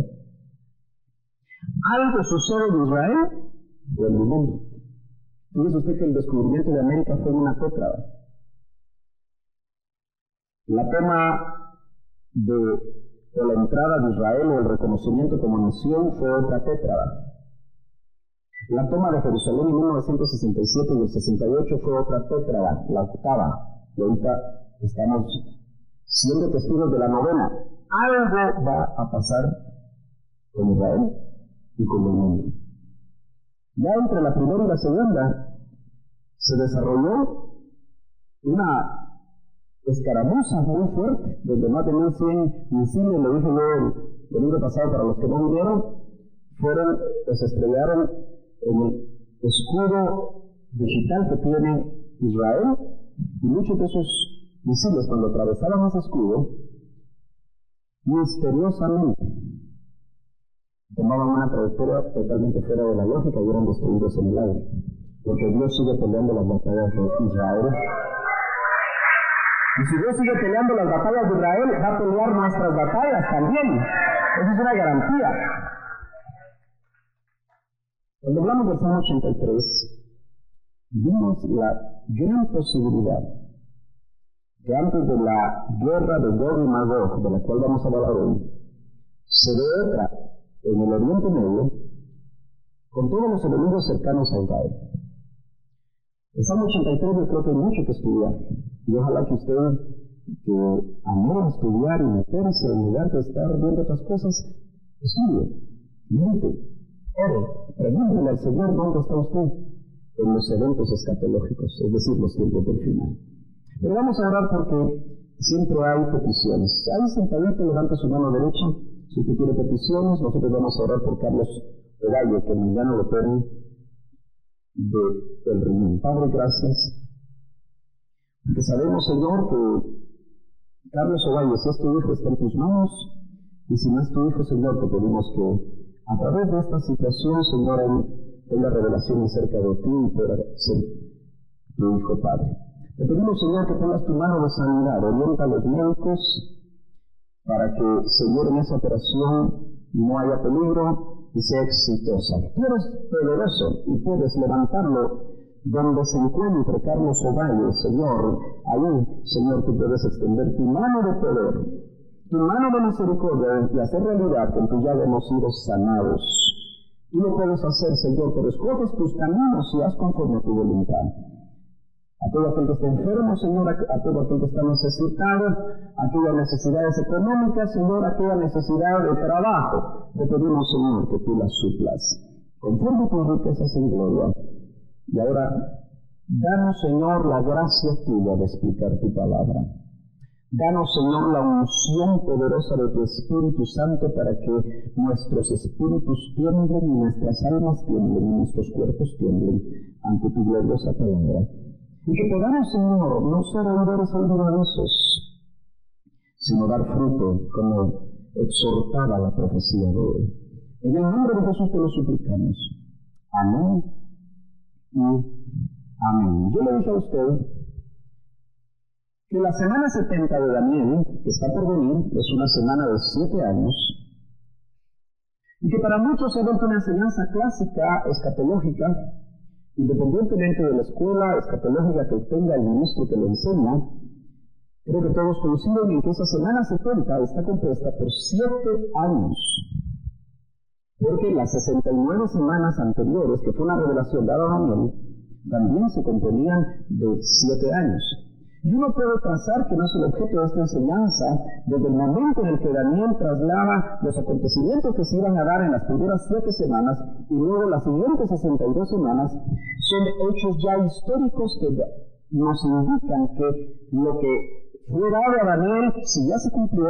algo sucede en Israel o en el mundo. Fíjese usted que el descubrimiento de América fue una tétrada. La toma o la entrada de Israel o el reconocimiento como nación fue otra tétrada. La toma de Jerusalén en 1967 y el 68 fue otra tétrada, la octava. Y ahorita estamos siendo testigos de la novena. Algo va a pasar con Israel y con el mundo. Ya entre la primera y la segunda se desarrolló una escaramuza muy fuerte, donde más de 1100 misiles, lo dije yo el domingo pasado para los que no vinieron, se estrellaron en el escudo digital que tiene Israel, y muchos de esos misiles, cuando atravesaban ese escudo, misteriosamente tomaban una trayectoria totalmente fuera de la lógica y eran destruidos en el aire, porque Dios sigue peleando las batallas de Israel. Y si Dios sigue peleando las batallas de Israel, va a pelear nuestras batallas también. Esa es una garantía. Cuando hablamos del Salmo 83, vimos la gran posibilidad que antes de la guerra de Gog y Magog, de la cual vamos a hablar hoy, se ve otra en el Oriente Medio, con todos los enemigos cercanos a Israel. El Salmo 83 yo creo que hay mucho que estudiar, y ojalá que usted, que anhela estudiar y meterse en lugar de estar viendo otras cosas, estudie, medite, ore, pregúntele al Señor dónde está usted en los eventos escatológicos, es decir, los tiempos del final. Pero vamos a orar porque siempre hay peticiones. Ahí sentadito, levante su mano derecha. Si usted tiene peticiones, nosotros vamos a orar por Carlos Ovalle, que mañana lo operen del riñón. Padre, gracias. Porque sabemos, Señor, que Carlos Ovalle, si es tu hijo, está en tus manos. Y si no es tu hijo, Señor, te pedimos que a través de esta situación, Señor, él tenga revelación acerca de ti y pueda ser tu hijo, Padre. Te pedimos, Señor, que pongas tu mano de sanidad, orienta a los médicos para que, Señor, en esa operación no haya peligro y sea exitosa. Tú eres poderoso y puedes levantarlo donde se encuentre Carlos Ovalle, Señor. Ahí, Señor, tú puedes extender tu mano de poder, tu mano de misericordia y hacer realidad que en tu llaga hemos sido sanados. Tú lo puedes hacer, Señor, pero escoges tus caminos y haz conforme a tu voluntad. A todo aquel que está enfermo, Señor, a todo aquel que está necesitado, a aquellas necesidades económicas, Señor, a aquella necesidad de trabajo, te pedimos, Señor, que tú las suplas, conforme tus riquezas en gloria. Y ahora, danos, Señor, la gracia tuya de explicar tu palabra. Danos, Señor, la unción poderosa de tu Espíritu Santo para que nuestros espíritus tiemblen y nuestras almas tiemblen y nuestros cuerpos tiemblen ante tu gloriosa palabra. Y que podamos, Señor, no ser oidores olvidadizos, sino dar fruto, como exhortaba la profecía de hoy. En el nombre de Jesús te lo suplicamos. Amén y amén. Yo le dije a usted que la semana 70 de Daniel, que está por venir, es una semana de 7 años, y que para muchos se ha vuelto una enseñanza clásica, escatológica, independientemente de la escuela escatológica que tenga el ministro que lo enseña. Creo que todos coinciden en que esa semana 70 está compuesta por 7 años, porque las 69 semanas anteriores, que fue una revelación dada a Daniel, también se componían de 7 años. Y uno puede pensar que no es el objeto de esta enseñanza desde el momento en el que Daniel traslada los acontecimientos que se iban a dar en las primeras 7 semanas y luego las siguientes 62 semanas son hechos ya históricos que nos indican que lo que fue dado a Daniel, si ya se cumplió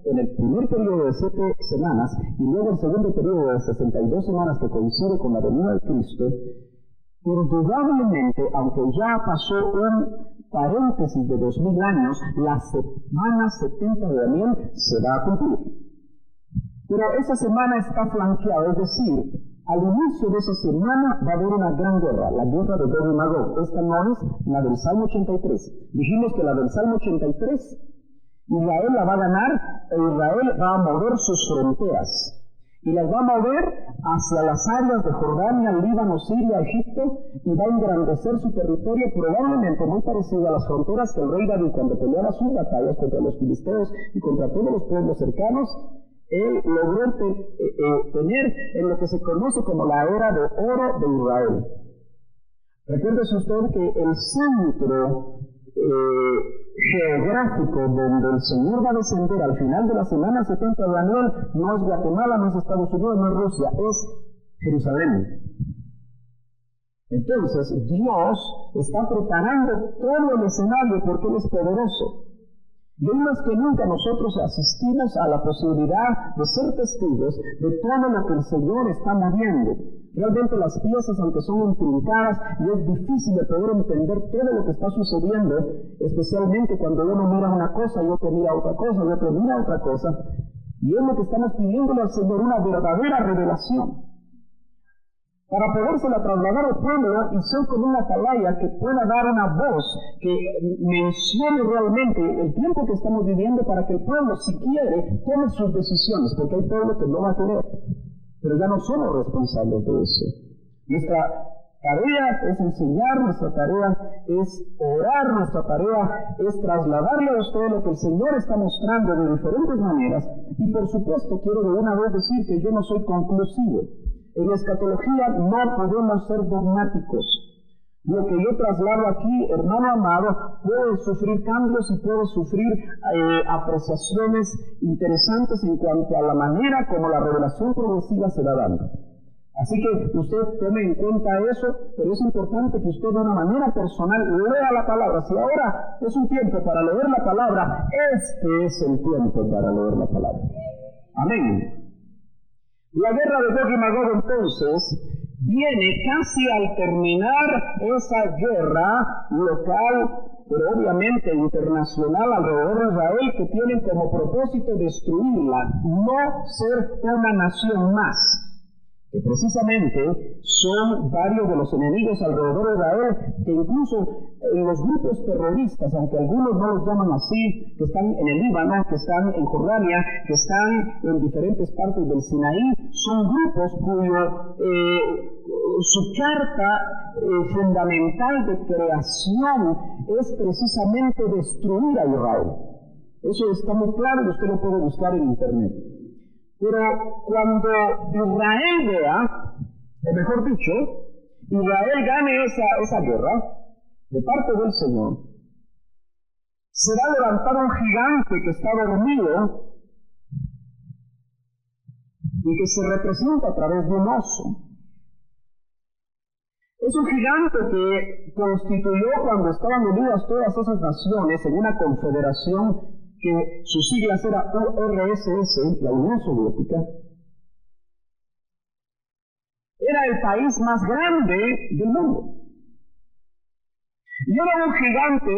en el primer periodo de 7 semanas y luego el segundo periodo de 62 semanas que coincide con la venida de Cristo, indudablemente, aunque ya pasó un paréntesis de 2000 años, la semana 70 de Daniel se va a cumplir. Pero esa semana está flanqueada, es decir, al inicio de esa semana va a haber una gran guerra, la guerra de Gog y Magog. Esta no es la del Salmo 83. Dijimos que la del Salmo 83, Israel la va a ganar e Israel va a mover sus fronteras. Y las va a mover hacia las áreas de Jordania, Líbano, Siria, Egipto, y va a engrandecer su territorio probablemente muy parecido a las fronteras que el rey David, cuando peleaba sus batallas contra los filisteos y contra todos los pueblos cercanos, él logró tener en lo que se conoce como la era de oro de Israel. Recuérdese usted que el centro geográfico donde el Señor va a descender al final de la semana 70 de Daniel no es Guatemala, no es Estados Unidos, no es Rusia, es Jerusalén. Entonces Dios está preparando todo el escenario porque Él es poderoso. Y hoy más que nunca nosotros asistimos a la posibilidad de ser testigos de todo lo que el Señor está moviendo. Realmente las piezas, aunque son intrincadas, y es difícil de poder entender todo lo que está sucediendo, especialmente cuando uno mira una cosa y otro mira otra cosa y otro mira otra cosa. Y es lo que estamos pidiéndole al Señor, una verdadera revelación, para podérsela trasladar al pueblo y ser como una atalaya que pueda dar una voz que mencione realmente el tiempo que estamos viviendo para que el pueblo, si quiere, tome sus decisiones, porque hay pueblo que no va a querer. Pero ya no somos responsables de eso. Nuestra tarea es enseñar, nuestra tarea es orar, nuestra tarea es trasladarle a usted lo que el Señor está mostrando de diferentes maneras. Y por supuesto, quiero de una vez decir que yo no soy conclusivo. En la escatología no podemos ser dogmáticos. Lo que yo traslado aquí, hermano amado, puede sufrir cambios y puede sufrir apreciaciones interesantes en cuanto a la manera como la revelación progresiva se va dando. Así que usted tome en cuenta eso, pero es importante que usted de una manera personal lea la palabra. Si ahora es un tiempo para leer la palabra, este es el tiempo para leer la palabra. Amén. La guerra de Gog y Magog entonces viene casi al terminar esa guerra local, pero obviamente internacional alrededor de Israel, que tienen como propósito destruirla, no ser una nación más. Que precisamente son varios de los enemigos alrededor de Israel, que incluso los grupos terroristas, aunque algunos no los llaman así, que están en el Líbano, que están en Jordania, que están en diferentes partes del Sinaí, son grupos su carta fundamental de creación es precisamente destruir a Israel. Eso está muy claro y usted lo puede buscar en internet. Pero cuando Israel vea, o mejor dicho, Israel gane esa guerra de parte del Señor, se va a levantar un gigante que está dormido y que se representa a través de un oso. Es un gigante que constituyó cuando estaban unidas todas esas naciones en una confederación que sus siglas era URSS, la Unión Soviética. Era el país más grande del mundo. Y era un gigante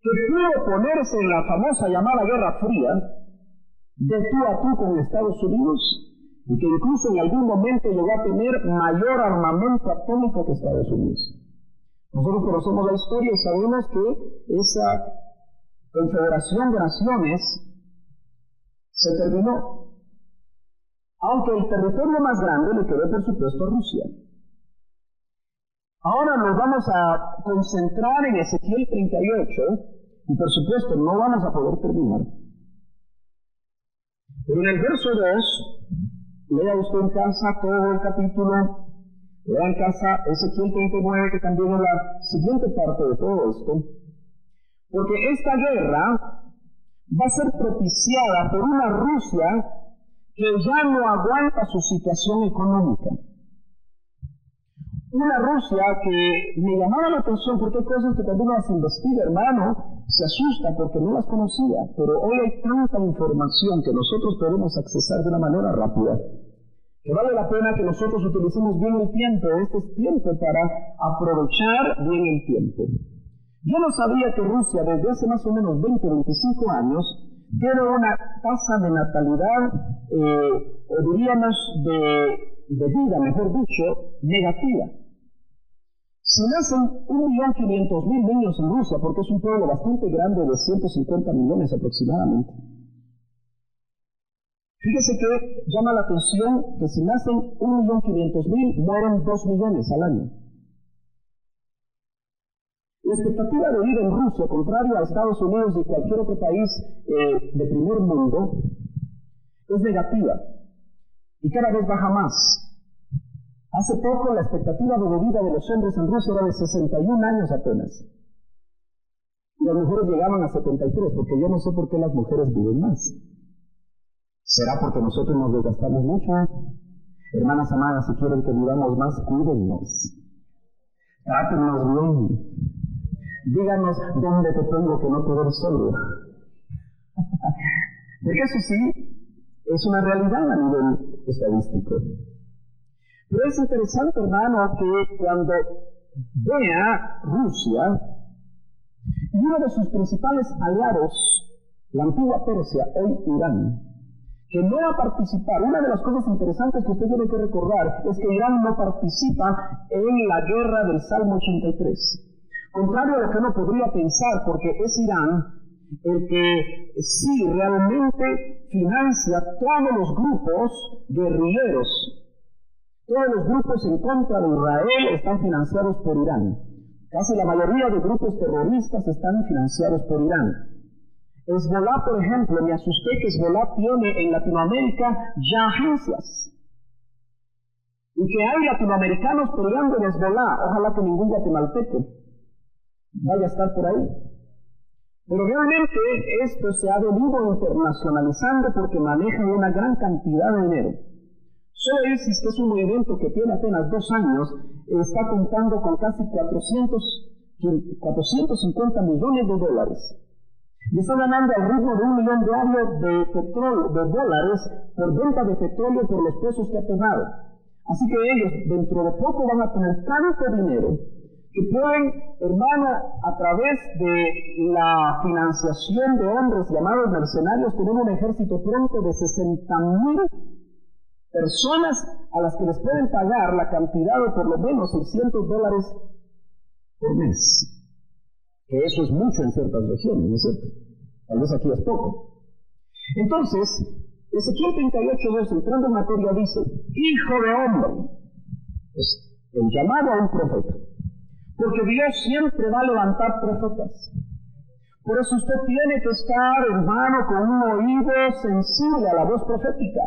que pudo ponerse en la famosa llamada Guerra Fría, de tú a tú con Estados Unidos, y que incluso en algún momento llegó a tener mayor armamento atómico que Estados Unidos. Nosotros conocemos la historia y sabemos que esa confederación de naciones se terminó, aunque el territorio más grande le quedó por supuesto a Rusia. Ahora nos vamos a concentrar en Ezequiel 38 y por supuesto no vamos a poder terminar. Pero en el verso 2, lea usted en casa todo el capítulo, lea en casa Ezequiel 39, que también es la siguiente parte de todo esto. Porque esta guerra va a ser propiciada por una Rusia que ya no aguanta su situación económica. Una Rusia que me llamaba la atención porque hay cosas que cuando uno las investiga, hermano, se asusta porque no las conocía. Pero hoy hay tanta información que nosotros podemos accesar de una manera rápida, que vale la pena que nosotros utilicemos bien el tiempo. Este es tiempo para aprovechar bien el tiempo. Yo no sabía que Rusia desde hace más o menos 20 o 25 años tiene una tasa de natalidad, o diríamos de vida, mejor dicho, negativa. Si nacen 1.500.000 niños en Rusia, porque es un pueblo bastante grande de 150 millones aproximadamente, fíjese que llama la atención que si nacen 1.500.000, mueren 2 millones al año. La expectativa de vida en Rusia, contrario a Estados Unidos y cualquier otro país de primer mundo, es negativa y cada vez baja más. Hace poco la expectativa de vida de los hombres en Rusia era de 61 años apenas. Y las mujeres llegaban a 73, porque yo no sé por qué las mujeres viven más. ¿Será porque nosotros nos desgastamos mucho? Hermanas amadas, si quieren que vivamos más, cuídennos. Trátennos bien. Díganos dónde te pongo que no te ver solo. Porque eso sí, es una realidad a nivel estadístico. Pero es interesante, hermano, que cuando vea Rusia, y uno de sus principales aliados, la antigua Persia, hoy Irán, que no va a participar. Una de las cosas interesantes que usted tiene que recordar es que Irán no participa en la guerra del Salmo 83. Contrario a lo que uno podría pensar, porque es Irán el que sí realmente financia todos los grupos guerrilleros Todos los grupos en contra de Israel están financiados por Irán. Casi la mayoría de grupos terroristas están financiados por Irán. Hezbollah, por ejemplo, me asusté que Hezbollah tiene en Latinoamérica ya agencias. Y que hay latinoamericanos peleando en Hezbollah. Ojalá que ningún guatemalteco vaya a estar por ahí. Pero realmente esto se ha venido internacionalizando porque manejan una gran cantidad de dinero. Solo ISIS, que es un movimiento que tiene apenas 2 años, está contando con casi 450 millones de dólares. Y está ganando al ritmo de $1 millón diario de dólares por venta de petróleo por los pozos que ha tomado. Así que ellos dentro de poco van a tener tanto dinero que pueden, hermano, a través de la financiación de hombres llamados mercenarios, tener un ejército pronto de 60,000 personas a las que les pueden pagar la cantidad de por lo menos $600 por mes. Que eso es mucho en ciertas regiones, ¿no es cierto? Tal vez aquí es poco. Entonces, Ezequiel 38:2, entrando en materia, dice: Hijo de hombre, es el llamado a un profeta. Porque Dios siempre va a levantar profetas. Por eso usted tiene que estar, hermano, con un oído sensible a la voz profética.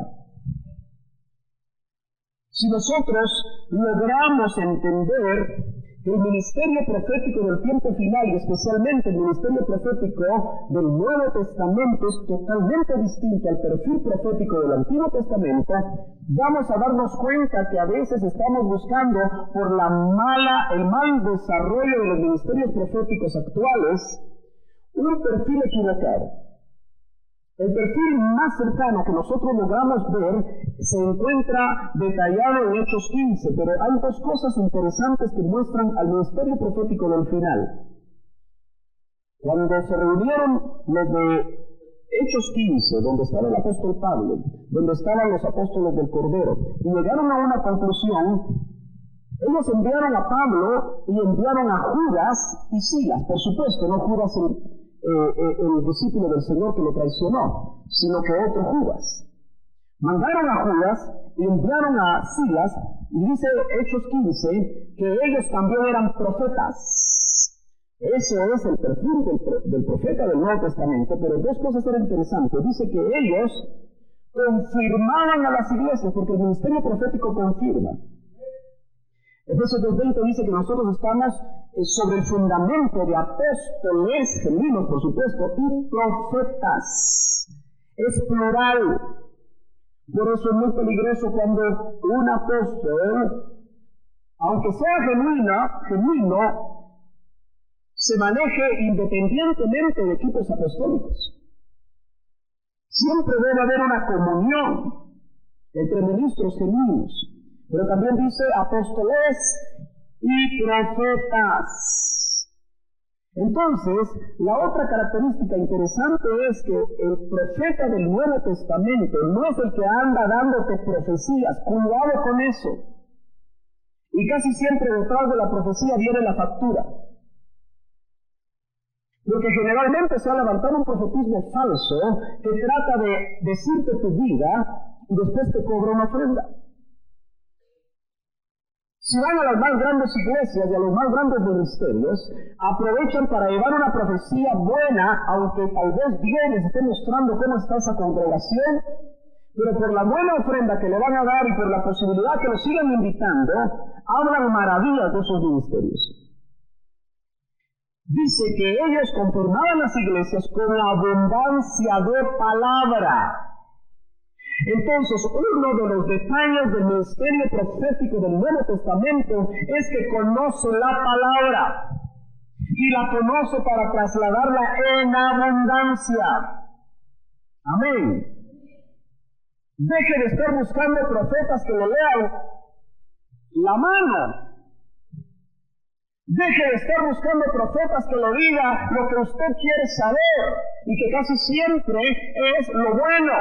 Si nosotros logramos entender que el ministerio profético del tiempo final, y especialmente el ministerio profético del Nuevo Testamento, es totalmente distinto al perfil profético del Antiguo Testamento, vamos a darnos cuenta que a veces estamos buscando por el mal desarrollo de los ministerios proféticos actuales un perfil equivocado. El perfil más cercano que nosotros logramos ver se encuentra detallado en Hechos 15, pero hay 2 cosas interesantes que muestran al ministerio profético del final. Cuando se reunieron los de Hechos 15, donde estaba el apóstol Pablo, donde estaban los apóstoles del Cordero, y llegaron a una conclusión, ellos enviaron a Pablo y enviaron a Judas y Silas, por supuesto, no Judas el discípulo del Señor que lo traicionó, sino que otro Judas. Mandaron a Judas y enviaron a Silas, y dice Hechos 15 que ellos también eran profetas. Ese es el perfil del profeta del Nuevo Testamento, pero 2 cosas eran interesantes. Dice que ellos confirmaban a las iglesias, porque el ministerio profético confirma. Efesios 2:20 dice que nosotros estamos sobre el fundamento de apóstoles, genuinos por supuesto, y profetas. Es plural. Por eso es muy peligroso cuando un apóstol, aunque sea genuino, se maneje independientemente de equipos apostólicos. Siempre debe haber una comunión entre ministros genuinos. Pero también dice apóstoles y profetas. Entonces, la otra característica interesante es que el profeta del Nuevo Testamento no es el que anda dándote profecías. Cuidado con eso. Y casi siempre detrás de la profecía viene la factura. Porque generalmente se ha levantado un profetismo falso que trata de decirte tu vida y después te cobra una ofrenda. Si van a las más grandes iglesias y a los más grandes ministerios, aprovechan para llevar una profecía buena, aunque tal vez Dios les esté mostrando cómo está esa congregación, pero por la buena ofrenda que le van a dar y por la posibilidad que lo sigan invitando, hablan maravillas de esos ministerios. Dice que ellos conformaban las iglesias con abundancia de palabra. Entonces, uno de los detalles del ministerio profético del Nuevo Testamento es que conoce la palabra y la conoce para trasladarla en abundancia. Amén. Deje de estar buscando profetas que le lean la mano. Deje de estar buscando profetas que le digan lo que usted quiere saber y que casi siempre es lo bueno.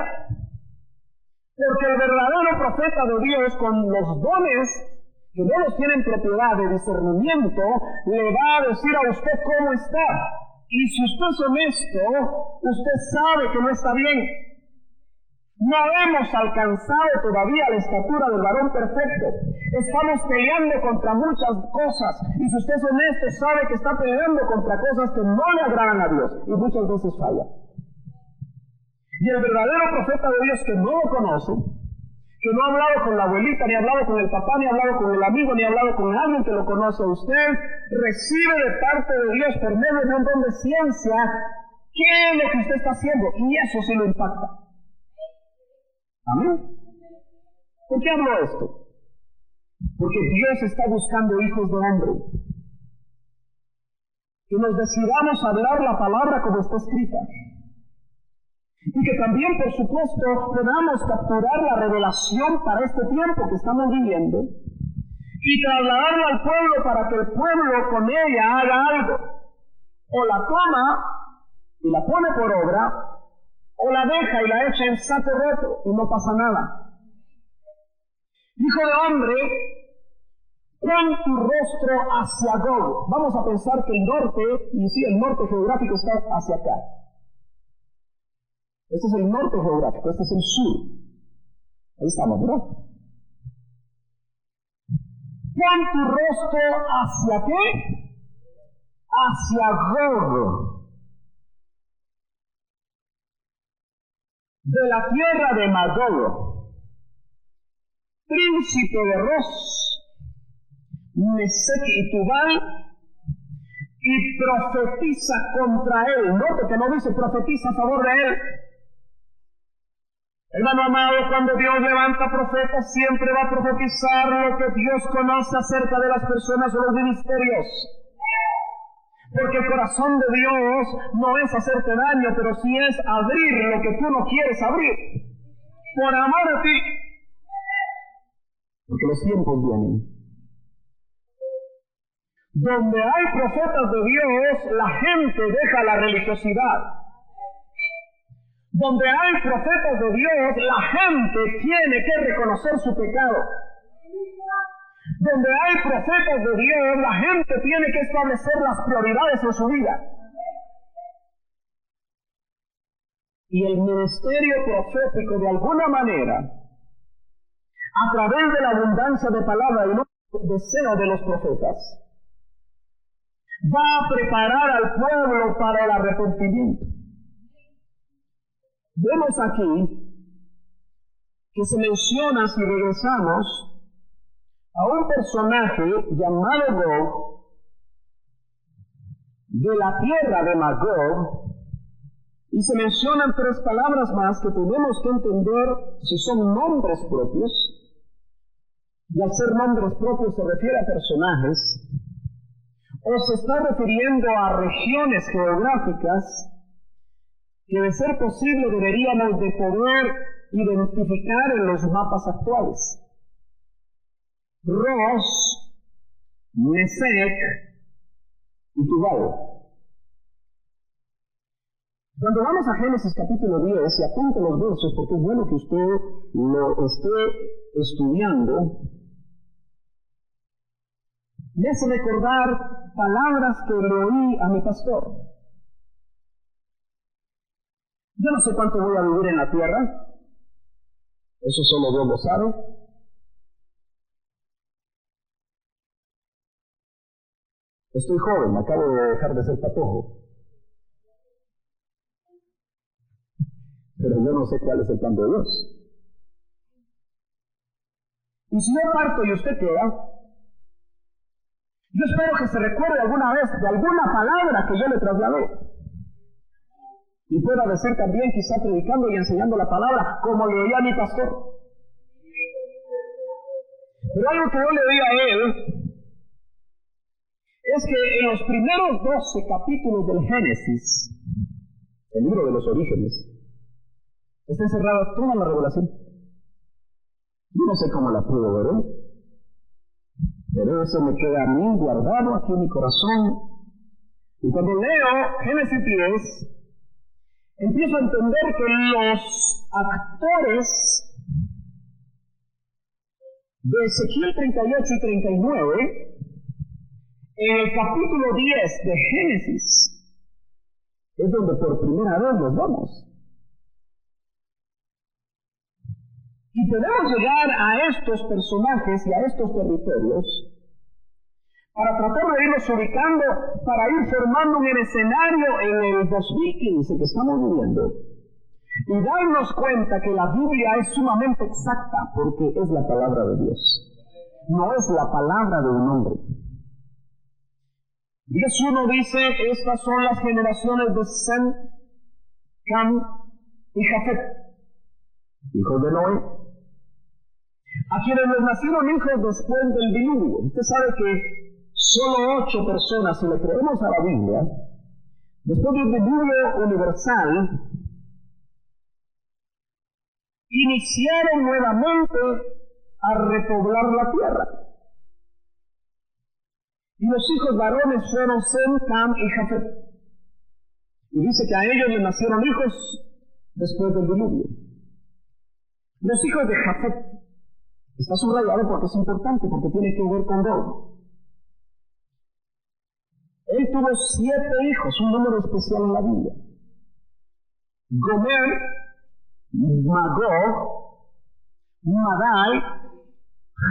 Porque el verdadero profeta de Dios, con los dones que no los tienen propiedad de discernimiento, le va a decir a usted cómo está. Y si usted es honesto, usted sabe que no está bien. No hemos alcanzado todavía la estatura del varón perfecto. Estamos peleando contra muchas cosas. Y si usted es honesto, sabe que está peleando contra cosas que no le agradan a Dios. Y muchas veces falla. Y el verdadero profeta de Dios que no lo conoce, que no ha hablado con la abuelita, ni ha hablado con el papá, ni ha hablado con el amigo, ni ha hablado con alguien que lo conoce a usted, recibe de parte de Dios por medio de un don de ciencia qué es lo que usted está haciendo. Y eso sí lo impacta. Amén. ¿Por qué hablo esto? Porque Dios está buscando hijos de hombre. Que nos decidamos hablar la palabra como está escrita. Y que también, por supuesto, podamos capturar la revelación para este tiempo que estamos viviendo y trasladarla al pueblo para que el pueblo con ella haga algo. O la toma y la pone por obra, o la deja y la echa en saco roto y no pasa nada. Hijo de hombre, pon tu rostro hacia Gog. Vamos a pensar que el norte, y sí, el norte geográfico está hacia acá. Este es el norte geográfico, este es el sur. Ahí estamos, ¿verdad? Pon tu rostro hacia qué? Hacia Gog. De la tierra de Magog, príncipe de Ros, Mesec y Tubal, y profetiza contra él. Note que no dice profetiza a favor de él. Hermano amado, cuando Dios levanta profetas, siempre va a profetizar lo que Dios conoce acerca de las personas o los ministerios. Porque el corazón de Dios no es hacerte daño, pero sí es abrir lo que tú no quieres abrir. Por amor a ti. Porque los tiempos vienen. Donde hay profetas de Dios, la gente deja la religiosidad. Donde hay profetas de Dios, la gente tiene que reconocer su pecado. Donde hay profetas de Dios, la gente tiene que establecer las prioridades en su vida. Y el ministerio profético, de alguna manera, a través de la abundancia de palabra y no del deseo de los profetas, va a preparar al pueblo para el arrepentimiento. Vemos aquí que se menciona, si regresamos, a un personaje llamado Gog, de la tierra de Magog, y se mencionan tres palabras más que tenemos que entender si son nombres propios, y al ser nombres propios se refiere a personajes, o se está refiriendo a regiones geográficas que de ser posible deberíamos de poder identificar en los mapas actuales. Ros, Mesec y Tubal. Cuando vamos a Génesis capítulo 10, y apunte los versos porque es bueno que usted lo esté estudiando, me hace recordar palabras que le oí a mi pastor. Yo no sé cuánto voy a vivir en la tierra, eso solo Dios lo sabe. Estoy joven, acabo de dejar de ser patojo. Pero yo no sé cuál es el plan de Dios. Y si yo parto y usted queda, yo espero que se recuerde alguna vez de alguna palabra que yo le trasladé. Y pueda decir también, quizá predicando y enseñando la palabra, como le oía a mi pastor. Pero algo que yo le oí a él es que en los primeros 12 capítulos del Génesis, el libro de los orígenes, está encerrada toda la revelación. Yo no sé cómo la puedo ver, pero eso me queda a mí guardado aquí en mi corazón. Y cuando leo Génesis 10, empiezo a entender que los actores de Ezequiel 38 y 39, en el capítulo 10 de Génesis, es donde por primera vez nos vamos. podemos llegar a estos personajes y a estos territorios para tratar de irlos ubicando, para ir formando un escenario en el 2015 que estamos viviendo y darnos cuenta que la Biblia es sumamente exacta porque es la palabra de Dios, no es la palabra de un hombre. 10:1 dice, estas son las generaciones de Sem, Cam y Jafet, hijos de Noé, a quienes les nacieron hijos después del diluvio. Usted sabe que solo 8 personas, si le creemos a la Biblia, después del diluvio universal, iniciaron nuevamente a repoblar la tierra. Y los hijos varones fueron Sem, Cam y Jafet. Y dice que a ellos les nacieron hijos después del diluvio. Los hijos de Jafet, está subrayado porque es importante, porque tiene que ver con Gog. Él tuvo 7 hijos, un número especial en la Biblia. Gomer, Magog, Madai,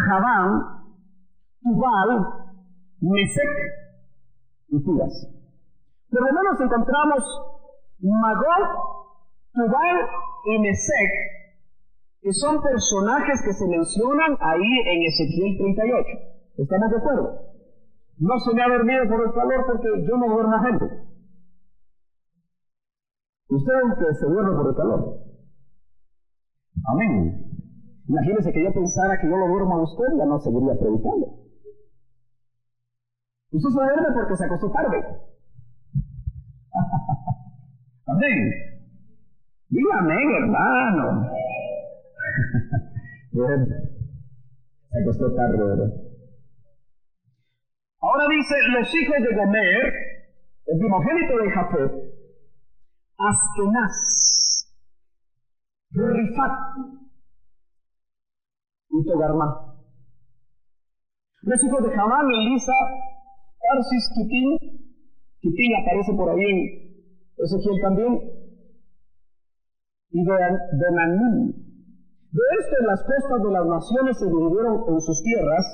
Javán, Tubal, Mesec y Tiras. Por lo menos encontramos Magog, Tubal y Mesec, que son personajes que se mencionan ahí en Ezequiel 38. ¿Estamos de acuerdo? No se me ha dormido por el calor porque yo no duermo a gente. Usted que se duerme por el calor. Amén. Imagínese que yo pensara que yo lo duermo a usted, ya no seguiría predicando. Usted se duerme porque se acostó tarde. Amén. Diga amén, hermano. Bien. Se acostó tarde, ¿verdad? Ahora dice, los hijos de Gomer, el primogénito de Jafet, Askenaz, Rifat y Togarmá. Los hijos de Javán, Elisa, Tarsis, Kitín aparece por ahí en Ezequiel también, y Donanim. De esto en las costas de las naciones se dividieron en sus tierras,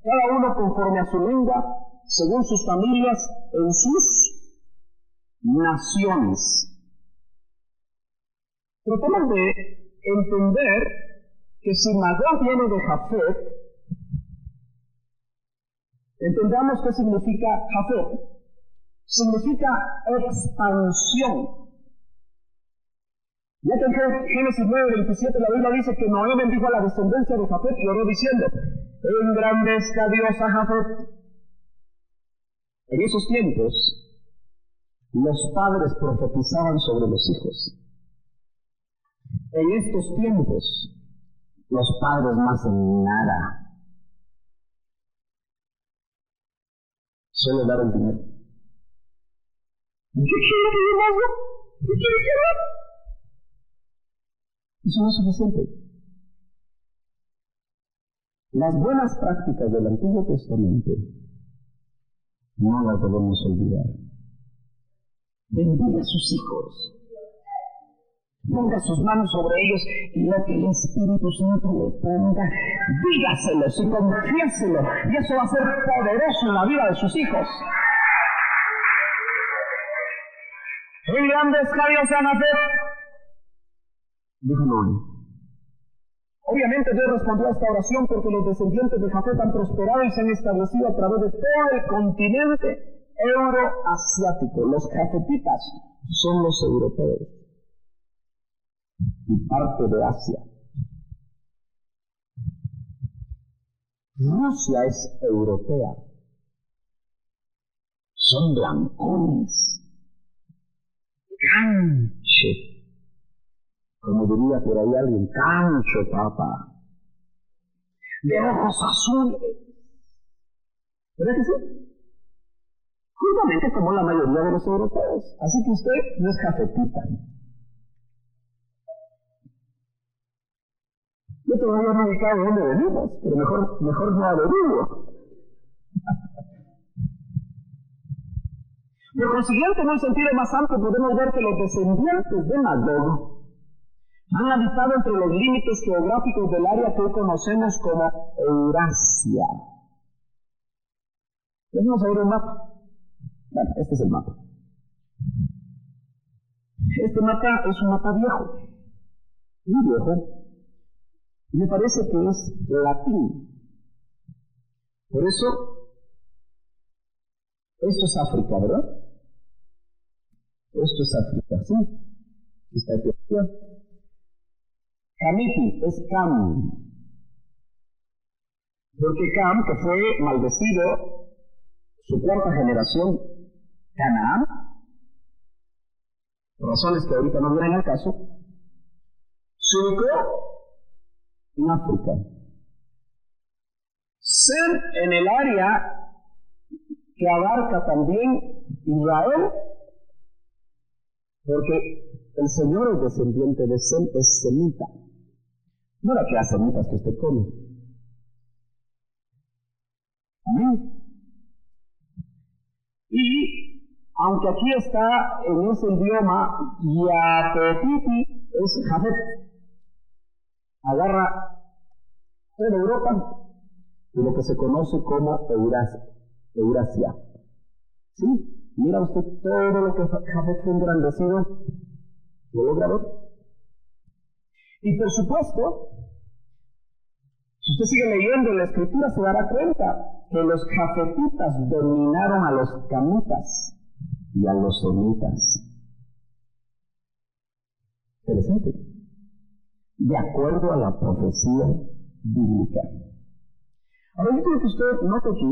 cada uno conforme a su lengua, según sus familias, en sus naciones. Tratamos de entender que si Magog viene de Jafet, entendamos qué significa Jafet. Significa expansión. Ya que en Génesis 9:27 la Biblia dice que Noé bendijo a la descendencia de Jafet y oró diciendo, engrandezca Dios a Jafet. En esos tiempos, los padres profetizaban sobre los hijos. En estos tiempos, los padres no hacen nada. Solo dar el dinero. ¿Qué quiere que yo haga? ¿Qué quiere que haga? Eso no es suficiente. Las buenas prácticas del Antiguo Testamento no las debemos olvidar. Bendiga a sus hijos. Ponga sus manos sobre ellos y lo que el Espíritu Santo le ponga, dígaselos y confiéselo. Y eso va a ser poderoso en la vida de sus hijos. Engrandezca Dios a Jafet, dijo Noé. Obviamente Dios respondió a esta oración porque los descendientes de Jafet han prosperado y se han establecido a través de todo el continente euroasiático. Los jafetitas son los europeos y parte de Asia. Rusia es europea. Son blancones. Canche. Como diría por ahí alguien, cancho, papá. De ojos azules. ¿Verdad que sí? Justamente como la mayoría de los europeos. Así que usted no es jafetita. Yo todavía no he ubicado de dónde venimos, pero mejor no averiguo. Por consiguiente, en un sentido más amplio, podemos ver que los descendientes de Magog Han habitado entre los límites geográficos del área que hoy conocemos como Eurasia. Vamos a ver un mapa. Bueno, este es el mapa. Este mapa es un mapa viejo, muy viejo. Me parece que es latín. Por eso, esto es África, ¿verdad? Esto es África, ¿sí? Esta Etiopía. Camiti es Cam. Porque Cam, que fue maldecido, su cuarta generación, Canaán, por razones que ahorita no vienen al caso, se ubicó en África. Ser en el área que abarca también Israel, porque el Señor es descendiente de Sem, es semita. No la que hace semitas que usted come. Amén. Y aunque aquí está en ese idioma, Yapetiti es Jafet. Agarra toda Europa y lo que se conoce como Eurasia. ¿Sí? Mira usted todo lo que Jafet fue engrandecido. ¿Lo logra ver? Y por supuesto, si usted sigue leyendo la escritura, se dará cuenta que los jafetitas dominaron a los camitas y a los semitas. Interesante. De acuerdo a la profecía bíblica. Ahora yo quiero que usted note aquí,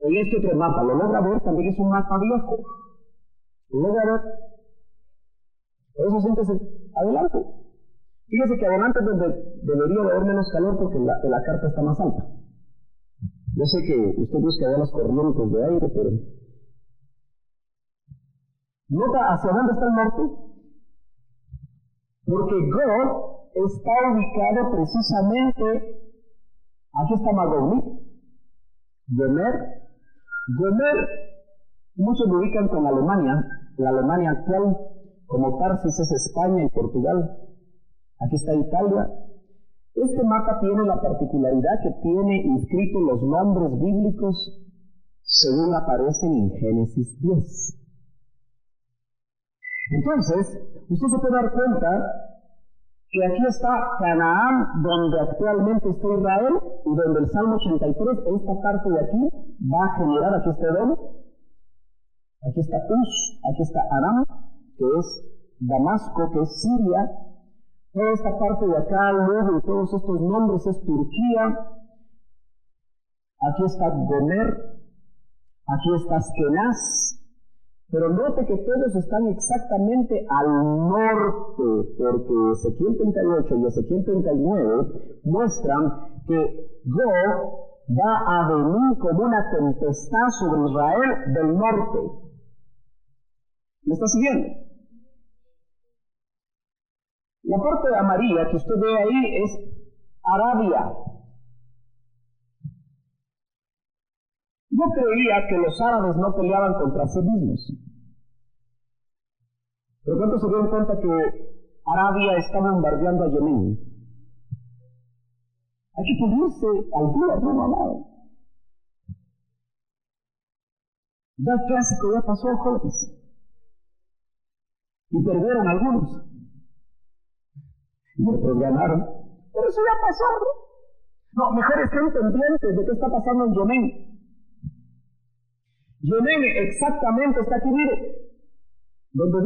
en este otro mapa, lo logra ver, también es un mapa viejo. Lo logra ver. Por eso siéntese adelante. Fíjese que adelante es donde debería de haber menos calor porque la carta está más alta. Yo sé que usted busca ver las corrientes de aire, pero... ¿Nota hacia dónde está el norte? Porque Gog está ubicado precisamente... Aquí está Magogni, Gomer, muchos lo ubican con Alemania, la Alemania actual, como Tarsis es España y Portugal. Aquí está Italia. Este mapa tiene la particularidad que tiene inscritos los nombres bíblicos según aparecen en Génesis 10. Entonces, usted se puede dar cuenta que aquí está Canaán, donde actualmente está Israel, y donde el Salmo 83, esta parte de aquí, va a generar, aquí está Edom, aquí está Uz, aquí está Aram, que es Damasco, que es Siria, toda esta parte de acá, luego y todos estos nombres es Turquía, aquí está Gomer, aquí está Askenaz, pero note que todos están exactamente al norte, porque Ezequiel 38 y Ezequiel 39 muestran que Gog va a venir como una tempestad sobre Israel del norte. ¿Me está siguiendo? La parte amarilla que usted ve ahí es Arabia. Yo creía que los árabes no peleaban contra sí mismos. Pero pronto se dieron cuenta que Arabia está bombardeando a Yemen. Hay que ponerse al día, no. Ya el clásico ya pasó, jóvenes. Y perdieron algunos. Y otros ganaron. Pero eso ya pasó, ¿no? No, mejor estén pendientes de qué está pasando en Yemen. Yemen exactamente está aquí, mire, donde